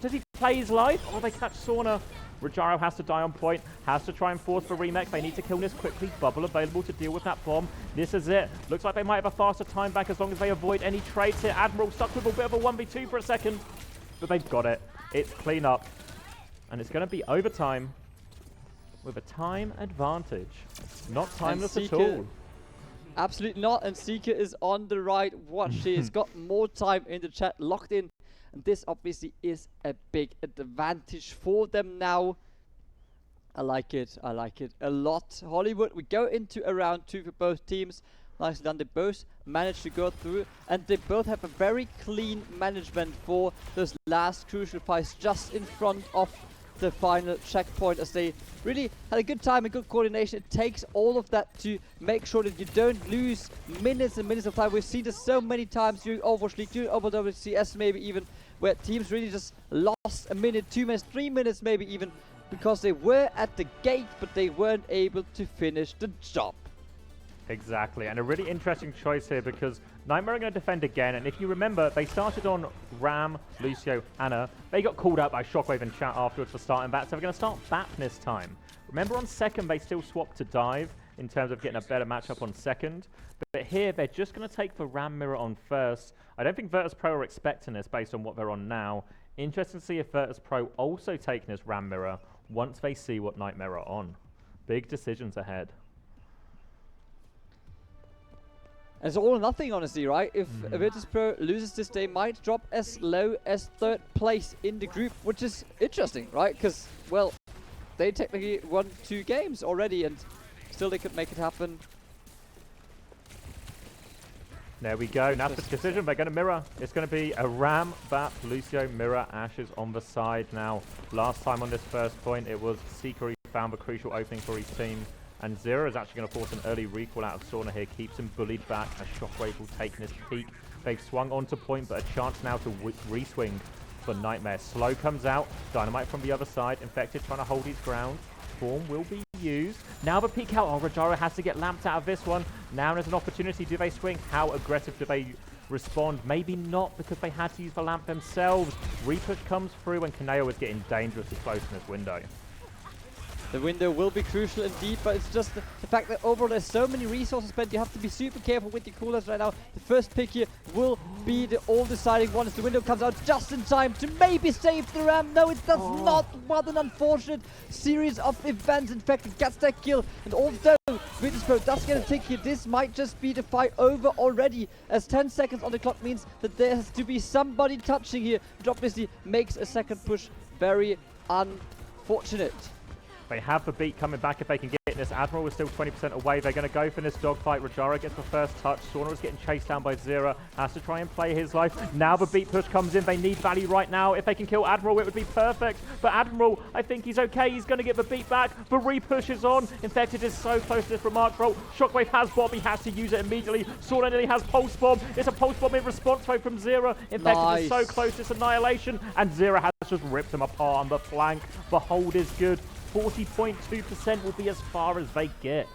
Does he play his life? Or they catch Sauna? Rajaro has to die on point, has to try and force the remake. They need to kill this quickly. Bubble available to deal with that bomb. This is it. Looks like they might have a faster time back as long as they avoid any trades here. Admiral stuck with a bit of a 1v2 for a second, but they've got it. It's clean up, and it's going to be overtime with a time advantage. Not timeless at all. Absolutely not, and Seeker is on the right watch. He's got more time in the chat locked in, and this obviously is a big advantage for them now. I like it a lot. Hollywood, we go into a round 2 for both teams. Nicely done, they both managed to go through, and they both have a very clean management for those last crucial fights just in front of the final checkpoint, as they really had a good time and good coordination. It takes all of that to make sure that you don't lose minutes and minutes of time. We've seen this so many times during Overwatch League, during WCS maybe even, where teams really just lost a minute, 2 minutes, 3 minutes maybe even, because they were at the gate but they weren't able to finish the job. Exactly, and a really interesting choice here because Nightmare are going to defend again, and if you remember, they started on Ram, Lucio, Anna. They got called out by Shockwave and Chat afterwards for starting Bat, so we're going to start Bat this time. Remember on second, they still swapped to Dive in terms of getting a better matchup on second, but here they're just going to take for Ram Mirror on first. I don't think Virtus.pro are expecting this based on what they're on now. Interesting to see if Virtus.pro also taking this Ram Mirror once they see what Nightmare are on. Big decisions ahead. And it's all or nothing, honestly, right? If Virtus.pro loses this, they might drop as low as 3rd place in the group, which is interesting, right? Because, well, they technically won 2 games already, and still they could make it happen. There we go. Now the decision. They're going to mirror. It's going to be a Ram, Bap, Lucio, Mirror, Ashes on the side. Now, last time on this first point, it was Seeker who found the crucial opening for his team. And Zero is actually going to force an early recall out of Sauna here. Keeps him bullied back as Shockwave will take this peak. They've swung onto point, but a chance now to re-swing for Nightmare. Slow comes out. Dynamite from the other side. Infected trying to hold his ground. Form will be used. Now the peek out. Oh, Rajaro has to get lamped out of this one. Now there's an opportunity. Do they swing? How aggressive do they respond? Maybe not, because they had to use the lamp themselves. Repush comes through, and Kaneo is getting dangerously close in this window. The window will be crucial indeed, but it's just the fact that overall there's so many resources spent. You have to be super careful with your coolers right now. The first pick here will be the all-deciding one as the window comes out just in time to maybe save the Ram. No, it does not. What an unfortunate series of events. In fact, it gets that kill. And although Virtus.pro does get a tick here, this might just be the fight over already, as 10 seconds on the clock means that there has to be somebody touching here, which obviously makes a second push very unfortunate. They have the beat coming back if they can get this. Admiral is still 20% away. They're going to go for this dogfight. Rajaro gets the first touch. Sauna is getting chased down by Zera. Has to try and play his life. Now the beat push comes in. They need value right now. If they can kill Admiral, it would be perfect. But Admiral, I think he's okay. He's going to get the beat back. The re-push is on. Infected is so close to this remark roll. Shockwave has bomb. He has to use it immediately. Sauna nearly has pulse bomb. It's a pulse bomb in response though from Zera. Infected is so close. It's annihilation. And Zera has just ripped them apart on the flank. The hold is good. 40.2% will be as far as they get.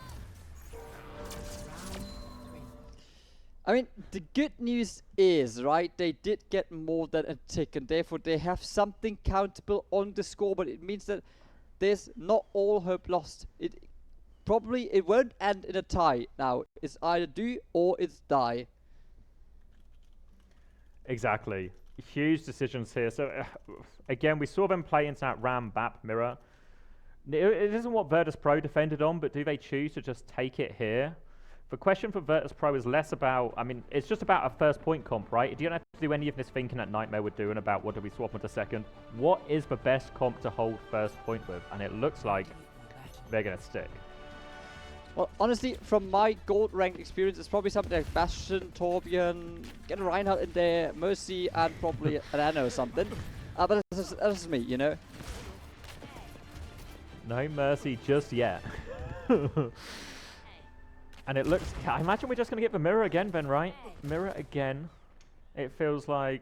I mean, the good news is, right, they did get more than a tick, and therefore they have something countable on the score, but it means that there's not all hope lost. It won't end in a tie now. It's either do or it's die. Exactly. Huge decisions here. So, again, we saw them play into that Ram, Bap, Mirror. It isn't what Virtus.pro defended on, but do they choose to just take it here? The question for Virtus.pro is less about, I mean, it's just about a first point comp, right? You don't have to do any of this thinking that Nightmare would do and about what do we swap into second. What is the best comp to hold first point with? And it looks like they're going to stick. Well, honestly, from my gold rank experience, it's probably something like Bastion, Torbjorn, get a Reinhardt in there, Mercy, and probably an Anna or something. But that's just me, you know? No Mercy just yet. And it looks... I imagine we're just going to get the Mirror again, Ben, right? Mirror again. It feels like...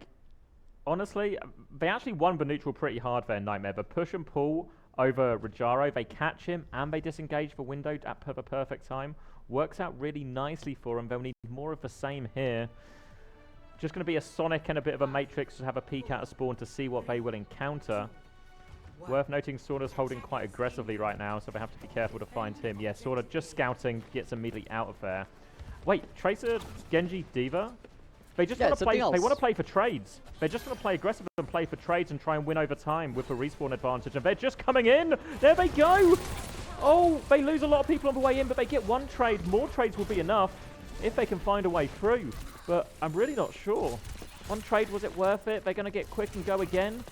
Honestly, they actually won the neutral pretty hard there, Nightmare. But push and pull over Rajaro. They catch him and they disengage the window at the perfect time. Works out really nicely for them. They'll need more of the same here. Just going to be a Sonic and a bit of a Matrix to have a peek out of spawn to see what they will encounter. Worth noting, Sauna's holding quite aggressively right now, so they have to be careful to find him. Yeah, Sauna just scouting, gets immediately out of there. Wait, Tracer, Genji, D.Va? They just want to play. They want to play for trades. They're just going to play aggressive and play for trades and try and win over time with the respawn advantage. And they're just coming in. There they go. Oh, they lose a lot of people on the way in, but they get one trade. More trades will be enough. if they can find a way through. But I'm really not sure. One trade, was it worth it? They're going to get quick and go again.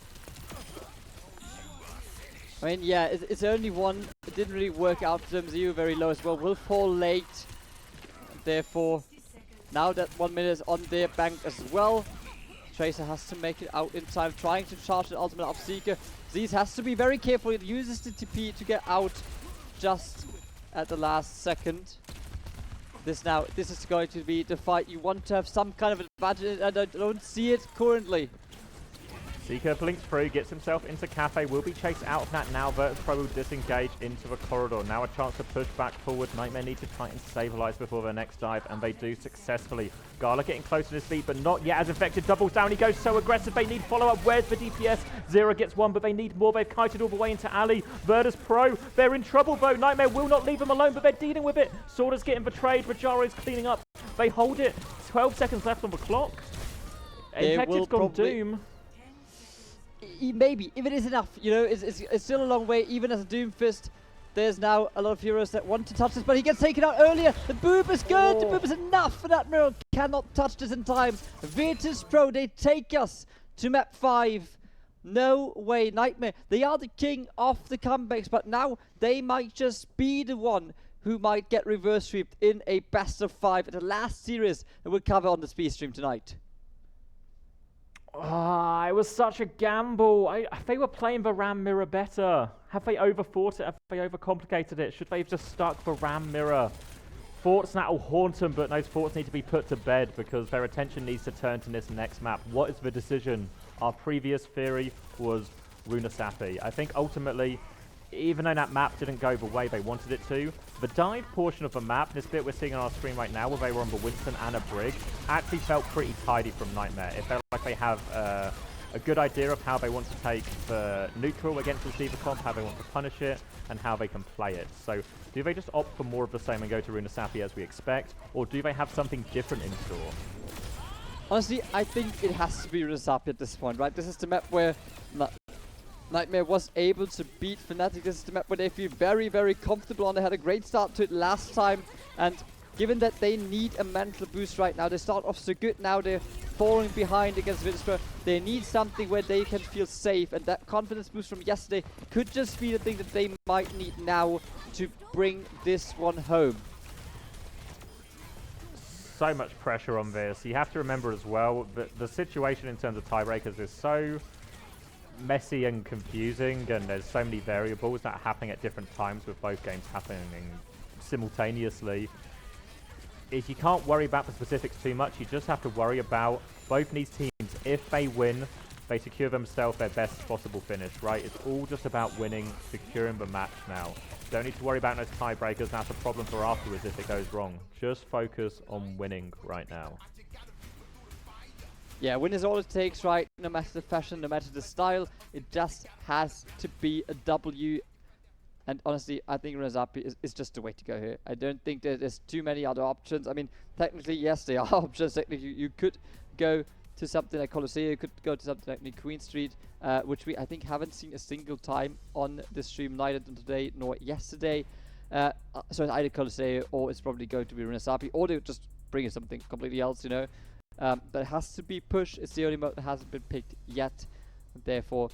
I mean, yeah, it's only one. It didn't really work out for them. Zero very low as well. Will fall late. Therefore, now that 1 minute is on their bank as well, Tracer has to make it out in time, trying to charge the ultimate of Seeker. Zeez has to be very careful. He uses the TP to get out just at the last second. This is going to be the fight you want to have some kind of advantage, and I don't see it currently. Seeker blinks through, gets himself into Cafe, will be chased out of that now. Virtus.pro will disengage into the corridor. Now a chance to push back forward. Nightmare need to try and stabilize before their next dive, and they do successfully. Gala getting close to his feet, but not yet as Infected doubles down. He goes so aggressive, they need follow-up. Where's the DPS? Zero gets one, but they need more. They've kited all the way into Ali. Virtus.pro, they're in trouble though. Nightmare will not leave them alone, but they're dealing with it. Sorda's getting betrayed. Rajaro is cleaning up. They hold it. 12 seconds left on the clock. Infected's gone Doom. Maybe, if it is enough, you know, it's still a long way. Even as a Doomfist, there's now a lot of heroes that want to touch this, but he gets taken out earlier. The boob is good, the boob is enough, and Admiral cannot touch this in time. Virtus.pro, they take us to map 5. No way, Nightmare. They are the king of the comebacks, but now they might just be the one who might get reverse swept in a best of 5 in the last series that we'll cover on the speed stream tonight. It was such a gamble. They were playing the RAM mirror better. Have they overthought it? Have they overcomplicated it? Should they have just stuck the RAM mirror? Forts now will haunt them, but those forts need to be put to bed because their attention needs to turn to this next map. What is the decision? Our previous theory was Runasapi. I think ultimately, even though that map didn't go the way they wanted it to, the dive portion of the map, this bit we're seeing on our screen right now where they were on the Winston and a Brig, actually felt pretty tidy from Nightmare. It felt like they have a good idea of how they want to take the neutral against the receiver comp, how they want to punish it, and how they can play it. So do they just opt for more of the same and go to Runasapi as we expect, or do they have something different in store? Honestly, I think it has to be Runasapi at this point, right? This is the map where Nightmare was able to beat Fnatic. This is the map where they feel very, very comfortable on. They had a great start to it last time, and given that they need a mental boost right now, they start off so good, now they're falling behind against Virtus.pro. They need something where they can feel safe, and that confidence boost from yesterday could just be the thing that they might need now to bring this one home. So much pressure on this. You have to remember as well that the situation in terms of tiebreakers is so messy and confusing, and there's so many variables that are happening at different times with both games happening simultaneously. Is you can't worry about the specifics too much. You just have to worry about both these teams. If they win, they secure themselves their best possible finish, right? It's all just about winning, securing the match now. Don't need to worry about those tiebreakers. That's a problem for afterwards if it goes wrong. Just focus on winning right now. Yeah, win is all it takes, right? No matter the fashion, no matter the style, it just has to be a W. And honestly, I think Runasapi is just the way to go here. I don't think there's too many other options. I mean, technically, yes, there are options. Technically, you could go to something like Colosseum, you could go to something like Queen Street, which we, I think, haven't seen a single time on the stream, neither today nor yesterday. So it's either Colosseum or it's probably going to be Runasapi, or they would just bring in something completely else, you know. But it has to be push. It's the only mode that hasn't been picked yet. Therefore,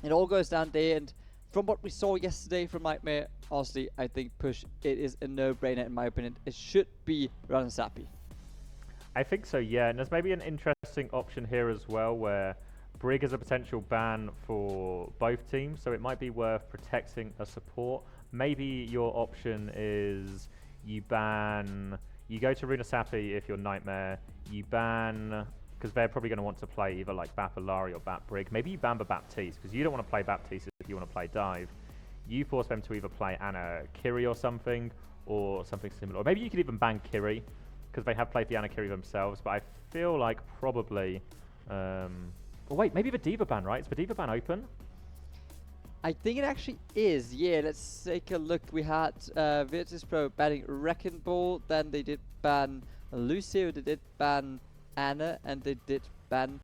it all goes down there. And from what we saw yesterday from Nightmare, honestly, I think push, it is a no-brainer in my opinion. It should be Runasapi. I think so, yeah. And there's maybe an interesting option here as well where Brig is a potential ban for both teams. So it might be worth protecting a support. Maybe your option is you go to Runasapi if you're Nightmare. You ban, because they're probably going to want to play either like Bapalari or Bat Brig. Maybe you ban the Baptiste, because you don't want to play Baptiste if you want to play Dive. You force them to either play Ana Kiri or something similar. Or maybe you could even ban Kiri, because they have played the Ana Kiri themselves. But I feel like probably... oh wait, maybe the Diva ban, right? Is the Diva ban open? I think it actually is, yeah. Let's take a look. We had Virtus.pro banning Wrecking Ball, then they did ban Lucio, they did ban Anna, and they did ban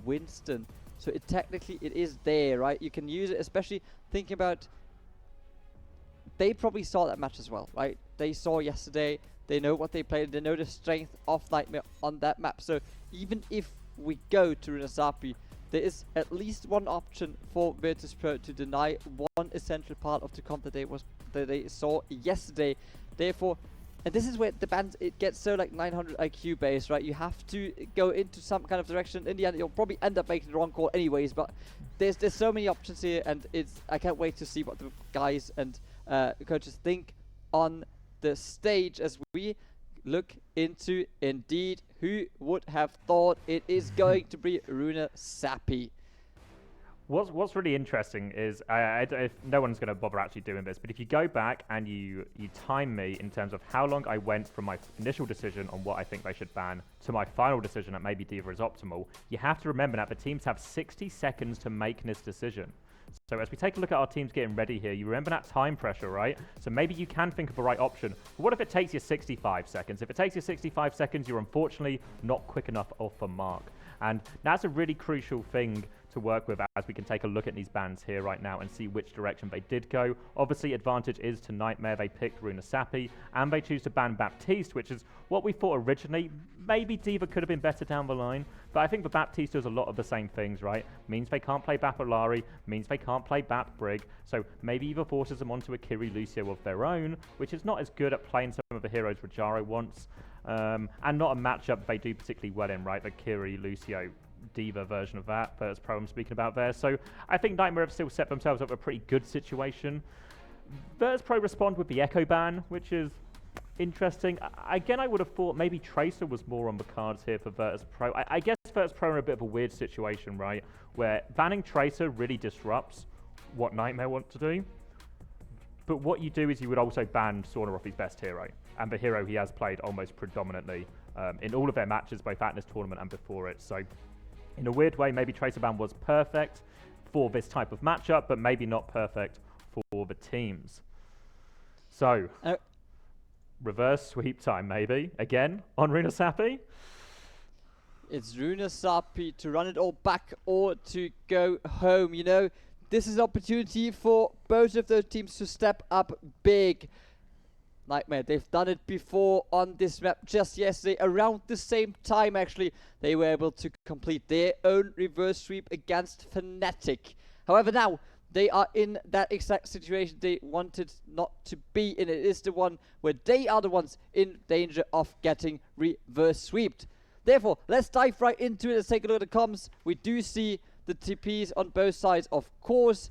Winston. So it technically it is there, right? You can use it, especially thinking about... They probably saw that match as well, right? They saw yesterday They know what they play. They know the strength of Nightmare on that map. So even if we go to Runasapi, there is at least one option for Virtus.pro to deny one essential part of the comp that they saw yesterday. Therefore, and this is where the band, it gets so like 900 IQ based, right? You have to go into some kind of direction. In the end, you'll probably end up making the wrong call anyways. But there's so many options here, and I can't wait to see what the guys and coaches think on the stage as we look into indeed who would have thought it is going to be Runasapi. What's really interesting is, if no one's going to bother actually doing this, but if you go back and you time me in terms of how long I went from my initial decision on what I think they should ban to my final decision that maybe D.Va is optimal, you have to remember that the teams have 60 seconds to make this decision. So as we take a look at our teams getting ready here, you remember that time pressure, right? So maybe you can think of the right option. But what if it takes you 65 seconds? If it takes you 65 seconds, you're unfortunately not quick enough off the mark. And that's a really crucial thing to work with as we can take a look at these bans here right now and see which direction they did go. Obviously, advantage is to Nightmare. They picked Runasapi, and they choose to ban Baptiste, which is what we thought originally. Maybe D.Va could have been better down the line, but I think the Baptiste does a lot of the same things, right? Means they can't play Bapalari, means they can't play Bap Brig, so maybe either forces them onto a Kiri Lucio of their own, which is not as good at playing some of the heroes Rajaro wants, and not a matchup they do particularly well in, right? The Kiri Lucio D.Va version of that, Virtus.pro I'm speaking about there. So I think Nightmare have still set themselves up a pretty good situation. Virtus.pro respond with the Echo ban, which is interesting. Again, I would have thought maybe Tracer was more on the cards here for Virtus.pro. I guess Virtus.pro are in a bit of a weird situation, right? Where banning Tracer really disrupts what Nightmare want to do. But what you do is you would also ban Sauna off his best hero, and the hero he has played almost predominantly in all of their matches, both at this tournament and before it. So in a weird way, maybe Tracer ban was perfect for this type of matchup, but maybe not perfect for the teams. So, reverse sweep time maybe, again, on Runasapi. It's Runasapi to run it all back or to go home. You know, this is an opportunity for both of those teams to step up big. Nightmare, they've done it before on this map just yesterday. Around the same time, actually, they were able to complete their own reverse sweep against Fnatic. However, now they are in that exact situation they wanted not to be in. It is the one where they are the ones in danger of getting reverse sweeped. Therefore, let's dive right into it. Let's take a look at the comms. We do see the TPs on both sides, of course.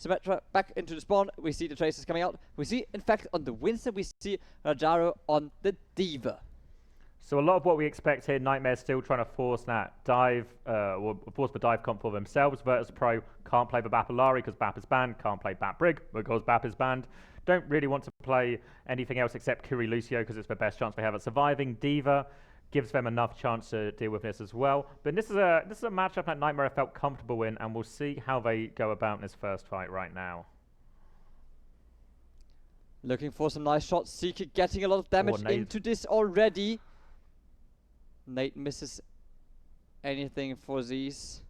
Symmetra back into the spawn. We see the Tracers coming out. We see, in fact, on the Winston, we see Rajaro on the D.Va. So a lot of what we expect here, Nightmare still trying to force that dive, or force the dive comp for themselves. Virtus.pro can't play the Bapalari because Bap is banned. Can't play Bap Brig because Bap is banned. Don't really want to play anything else except Kiri Lucio because it's the best chance they have at surviving. D.Va gives them enough chance to deal with this as well. But this is a matchup that Nightmare have felt comfortable in, and we'll see how they go about in this first fight right now. Looking for some nice shots. Seeker getting a lot of damage into this already. Nate misses anything for these.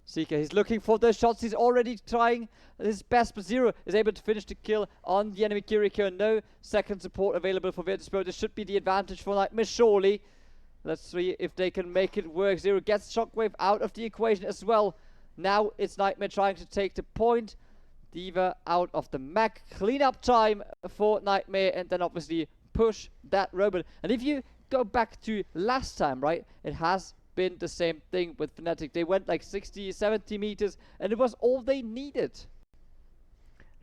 Seeker, he's looking for those shots. He's already trying his best, but Zero is able to finish the kill on the enemy Kiriko. No second support available for Virtus.pro. This should be the advantage for Nightmare, surely. Let's see if they can make it work. Zero gets Shockwave out of the equation as well. Now it's Nightmare trying to take the point. D.Va out of the mech. Clean up time for Nightmare, and then obviously push that robot. And if you go back to last time, right, it has been the same thing with Fnatic. They went like 60, 70 meters, and it was all they needed.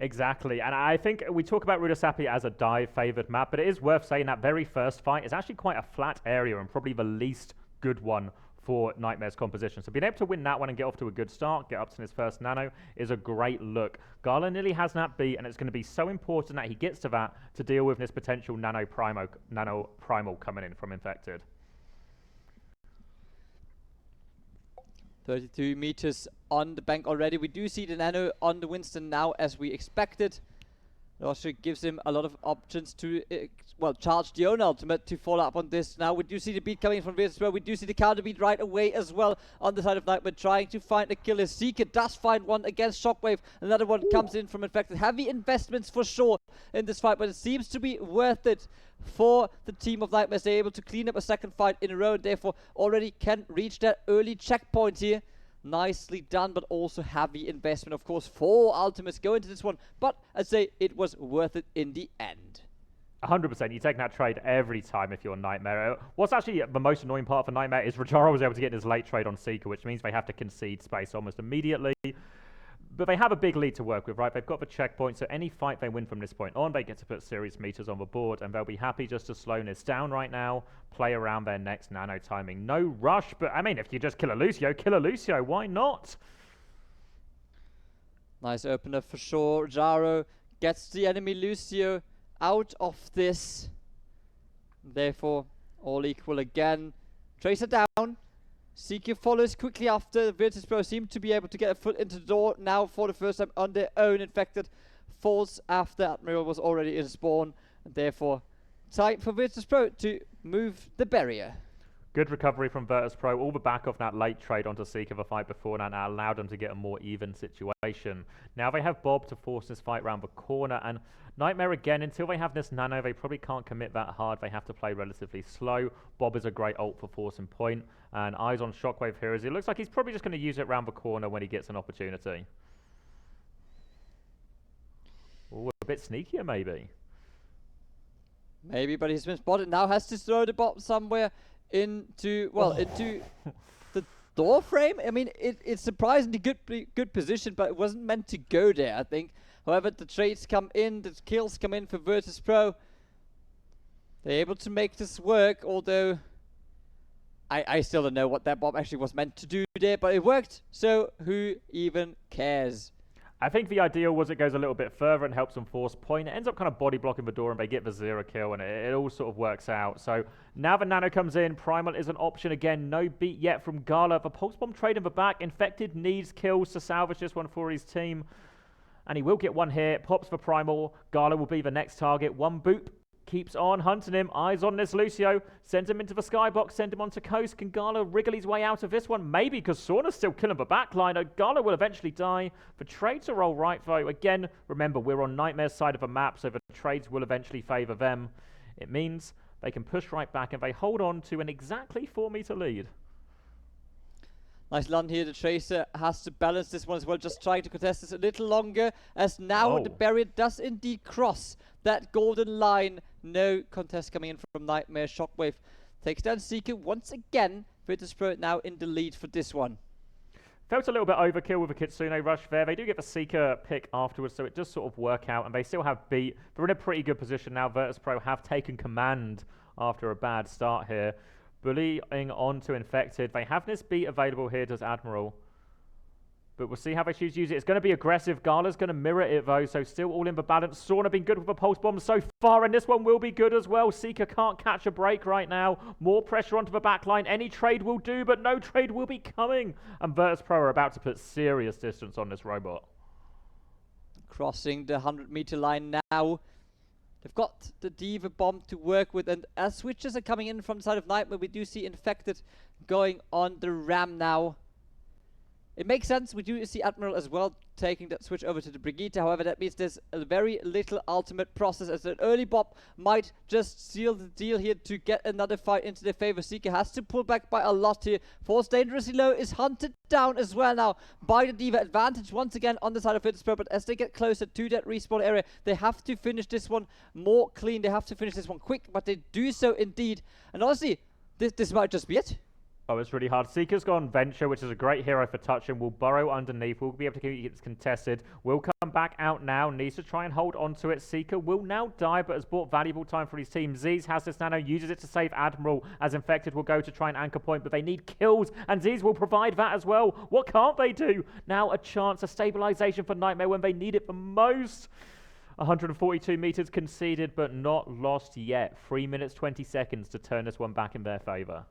Exactly, and I think we talk about Runasapi as a dive-favoured map, but it is worth saying that very first fight is actually quite a flat area and probably the least good one for Nightmare's composition. So being able to win that one and get off to a good start, get up to his first nano, is a great look. Gala nearly has that beat, and it's going to be so important that he gets to that to deal with this potential nano primal coming in from Infected. 32 meters on the bank already. We do see the nano on the Winston now, as we expected. It also gives him a lot of options to, well, charge the own ultimate to follow up on this. Now we do see the beat coming from Virtus.pro. We do see the counter beat right away as well on the side of Nightmare, trying to find a killer. Seeker does find one against Shockwave. Another one comes in from Infected. Heavy investments for sure in this fight, but it seems to be worth it for the team of Nightmares. They're able to clean up a second fight in a row, and therefore already can reach that early checkpoint here. Nicely done, but also heavy investment. Of course, 4 ultimates go into this one, but I'd say it was worth it in the end. 100%. You take that trade every time if you're Nightmare. What's actually the most annoying part for Nightmare is Rajara was able to get his late trade on Seeker, which means they have to concede space almost immediately. But they have a big lead to work with, right? They've got the checkpoint, so any fight they win from this point on, they get to put serious meters on the board, and they'll be happy just to slow this down right now, play around their next nano timing. No rush, but I mean, if you just kill a Lucio, why not? Nice opener for sure. Jaro gets the enemy Lucio out of this. Therefore, all equal again. Tracer down. Seeker follows quickly after. Virtus.pro seem to be able to get a foot into the door now for the first time on their own. Infected falls after Admiral was already in spawn. And therefore, time for Virtus.pro to move the barrier. Good recovery from Virtus.pro, all the back off that late trade onto Seeker the fight before, and that allowed them to get a more even situation. Now they have Bob to force this fight around the corner, and Nightmare again, until they have this nano, they probably can't commit that hard. They have to play relatively slow. Bob is a great ult for forcing point, and eyes on Shockwave here as it looks like he's probably just going to use it around the corner when he gets an opportunity. Ooh, a bit sneakier maybe. Maybe, but he's been spotted. Now has to throw the bomb somewhere into, well, into the door frame. I mean, it's surprisingly good position, but it wasn't meant to go there, I think. However, the trades come in, the kills come in for Virtus.pro. They're able to make this work, although I still don't know what that bomb actually was meant to do there, but it worked, so who even cares? I think the ideal was it goes a little bit further and helps them force point. It ends up kind of body blocking the door and they get the 0 kill, and it all sort of works out. So now the nano comes in. Primal is an option again. No beat yet from Gala. The pulse bomb trade in the back. Infected needs kills to salvage this one for his team. And he will get one here. Pops for Primal. Gala will be the next target. One boop. Keeps on hunting him. Eyes on this Lucio. Sends him into the skybox. Send him onto coast. Can Gala wriggle his way out of this one? Maybe, because Sauna's still killing the backline. Gala will eventually die. The trades are all right, though. Again, remember, we're on Nightmare's side of the map, so the trades will eventually favor them. It means they can push right back, and they hold on to an exactly 4-meter lead. Nice land here. The Tracer has to balance this one as well, just trying to contest this a little longer, as now the barrier does indeed cross that golden line. No contest coming in from Nightmare. Shockwave takes down Seeker once again. Virtus.pro now in the lead for this one. Felt a little bit overkill with a Kitsune rush there. They do get the Seeker pick afterwards, so it does sort of work out, and they still have beat. They're in a pretty good position now. Virtus.pro have taken command after a bad start here. Bullying on to Infected. They have this beat available here, does Admiral. But we'll see how they choose to use it. It's going to be aggressive. Gala's going to mirror it, though, so still all in the balance. Sauna been good with the pulse bomb so far, and this one will be good as well. Seeker can't catch a break right now. More pressure onto the back line. Any trade will do, but no trade will be coming. And Virtus.pro are about to put serious distance on this robot. Crossing the 100-meter line now. They've got the Diva bomb to work with, and as switches are coming in from the side of Nightmare, we do see Infected going on the Ram now. It makes sense. We do see Admiral as well taking that switch over to the Brigitte. However, that means there's a very little ultimate process, as an early Bob might just seal the deal here to get another fight into their favor. Seeker has to pull back by a lot here. Falls dangerously low, is hunted down as well now by the Diva. Advantage once again on the side of Virtus.pro, but as they get closer to that respawn area, they have to finish this one more clean. They have to finish this one quick, but they do so indeed. And honestly, this might just be it. Oh, it's really hard. Seeker's gone Venture, which is a great hero for touching. Will burrow underneath. Will be able to keep it contested. Will come back out now. Needs to try and hold onto it. Seeker will now die, but has bought valuable time for his team. Z's has this nano, uses it to save Admiral, as Infected will go to try and anchor point, but they need kills, and Z's will provide that as well. What can't they do? Now a chance, a stabilization for Nightmare when they need it the most. 142 meters conceded, but not lost yet. 3 minutes, 20 seconds to turn this one back in their favor.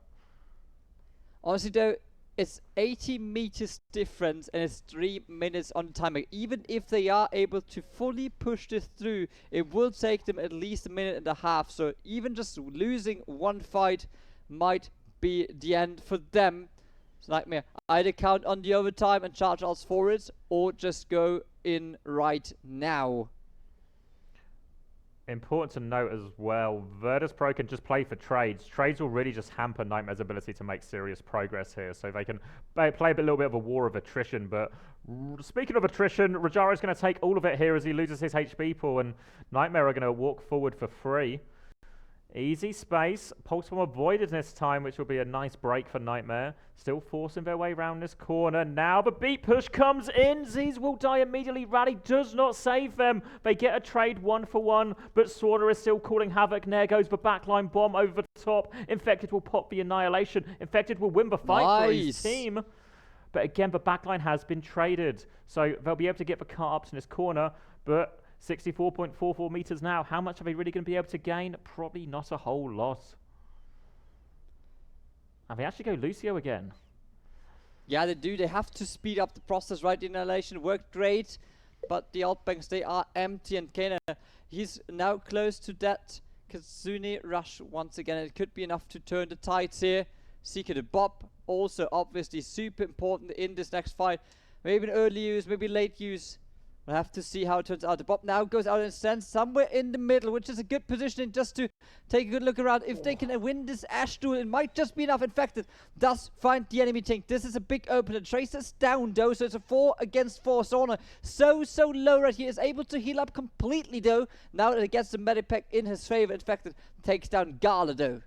Honestly though, It's 80 meters difference and it's 3 minutes on the timer. Even if they are able to fully push this through, it will take them at least a minute and a half. So even just losing one fight might be the end for them. It's Nightmare. Either count on the overtime and charge us for it, or just go in right now. Important to note as well, Virtus.pro can just play for trades. Trades will really just hamper Nightmare's ability to make serious progress here, so they can play a little bit of a war of attrition. But speaking of attrition, Rajaro's going to take all of it here as he loses his HP pool, and Nightmare are going to walk forward for free. Easy space, Pulse Bomb avoided this time, which will be a nice break for Nightmare. Still forcing their way around this corner. Now the beat push comes in. Z's will die immediately. Rally does not save them. They get a trade 1-for-1, but Sauna is still calling havoc. There goes the backline bomb over the top. Infected will pop the annihilation. Infected will win the fight for his team. But again, the backline has been traded, so they'll be able to get the cut-ups in this corner, but 64.44 meters now. How much are they really going to be able to gain? Probably not a whole lot. And they actually go Lucio again. Yeah, they do. They have to speed up the process, right? The annihilation worked great, but the outbanks, they are empty. And Kena, he's now close to that Kazune rush once again. It could be enough to turn the tides here. Seeker to Bob, also obviously super important in this next fight. Maybe an early use, maybe late use. We'll have to see how it turns out. The Bob now goes out and stands somewhere in the middle, which is a good positioning just to take a good look around. If they can win this Ash duel, it might just be enough. Infected does find the enemy tank. This is a big opener. Tracer's down though, so it's a 4 against 4. Sauna so low right here. Is able to heal up completely though. Now that it gets the medipack in his favor. Infected takes down Gala though.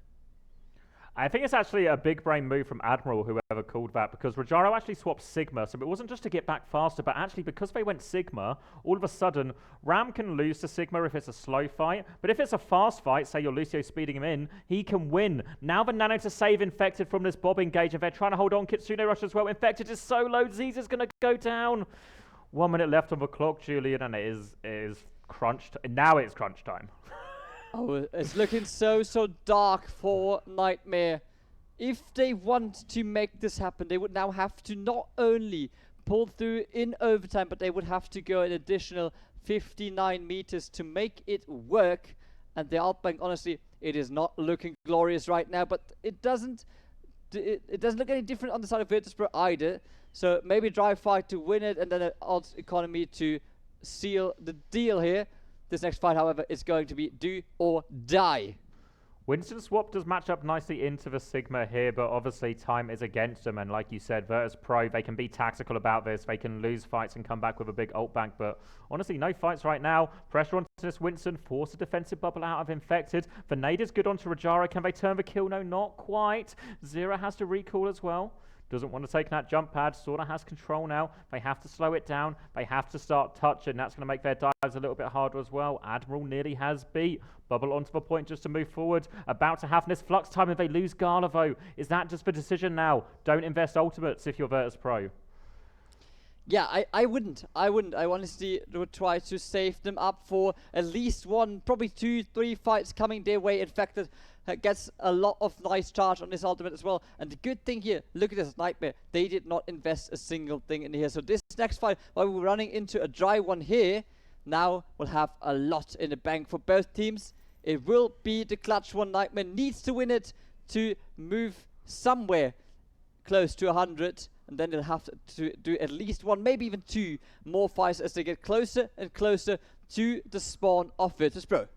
I think it's actually a big brain move from Admiral, whoever called that, because Rajaro actually swapped Sigma, so it wasn't just to get back faster, but actually because they went Sigma, all of a sudden, Ram can lose to Sigma if it's a slow fight, but if it's a fast fight, say you're Lucio speeding him in, he can win. Now the Nano to save Infected from this Bob engage, and they're trying to hold on. Kitsune rush as well. Infected is so low, Z's is going to go down. 1 minute left on the clock, Julian, and it is crunched. Now it's crunch time. Oh, it's looking so dark for Nightmare. If they want to make this happen, they would now have to not only pull through in overtime, but they would have to go an additional 59 meters to make it work. And the outbank, honestly, it is not looking glorious right now, but it doesn't look any different on the side of Virtus.pro either. So maybe drive fight to win it, and then an odds economy to seal the deal here. This next fight, however, is going to be do or die. Winston swap does match up nicely into the Sigma here, but obviously time is against them. And like you said, Virtus.pro, they can be tactical about this. They can lose fights and come back with a big ult bank. But honestly, no fights right now. Pressure onto this Winston. Force a defensive bubble out of Infected. The nade is good onto Rajara. Can they turn the kill? No, not quite. Zera has to recall as well. Doesn't want to take that jump pad. Sorta has control now. They have to slow it down. They have to start touching. That's going to make their dives a little bit harder as well. Admiral nearly has beat. Bubble onto the point just to move forward. About to have this flux time if they lose Gala though. Is that just the decision now? Don't invest ultimates if you're Virtus.pro. Yeah, I wouldn't. I honestly would try to save them up for at least one, probably 2-3 fights coming their way. Infected gets a lot of nice charge on this ultimate as well. And the good thing here, look at this Nightmare. They did not invest a single thing in here. So this next fight, while we're running into a dry one here, now we'll have a lot in the bank for both teams. It will be the clutch one. Nightmare needs to win it to move somewhere close to 100. And then they'll have to do at least one, maybe even 2 more fights as they get closer and closer to the spawn of Virtus.pro.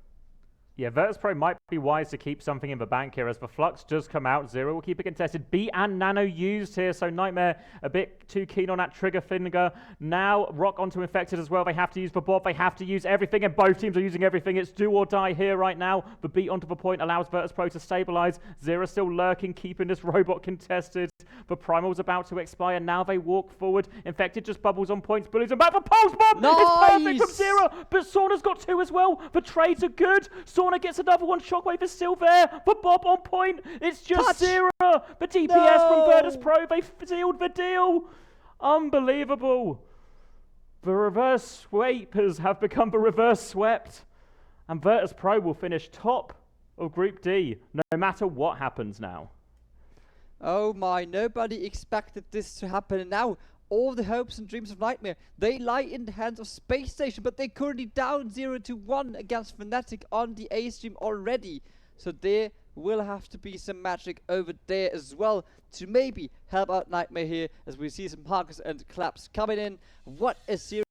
Yeah, Virtus.pro might be wise to keep something in the bank here as the flux does come out. Zero will keep it contested. Beat and Nano used here, so Nightmare a bit too keen on that trigger finger. Now Rock onto Infected as well. They have to use the Bob. They have to use everything, and both teams are using everything. It's do or die here right now. The beat onto the point allows Virtus.pro to stabilize. Zero still lurking, keeping this robot contested. The Primal's about to expire. Now they walk forward. Infected just bubbles on points, bullies them back. The Pulse Bomb! Nice! It's perfect from Zero, but Sauna's got 2 as well. The trades are good. Sauna gets another one. Shockwave is still there. But Bob on point. It's just Touch. Zero. The DPS from Virtus.pro. They sealed the deal. Unbelievable. The reverse sweepers have become the reverse swept. And Virtus.pro will finish top of Group D, no matter what happens now. Oh my, nobody expected this to happen, and now all the hopes and dreams of Nightmare, they lie in the hands of Space Station, but they're currently down 0-1 against Fnatic on the A stream already. So there will have to be some magic over there as well to maybe help out Nightmare here, as we see some hugs and claps coming in. What a series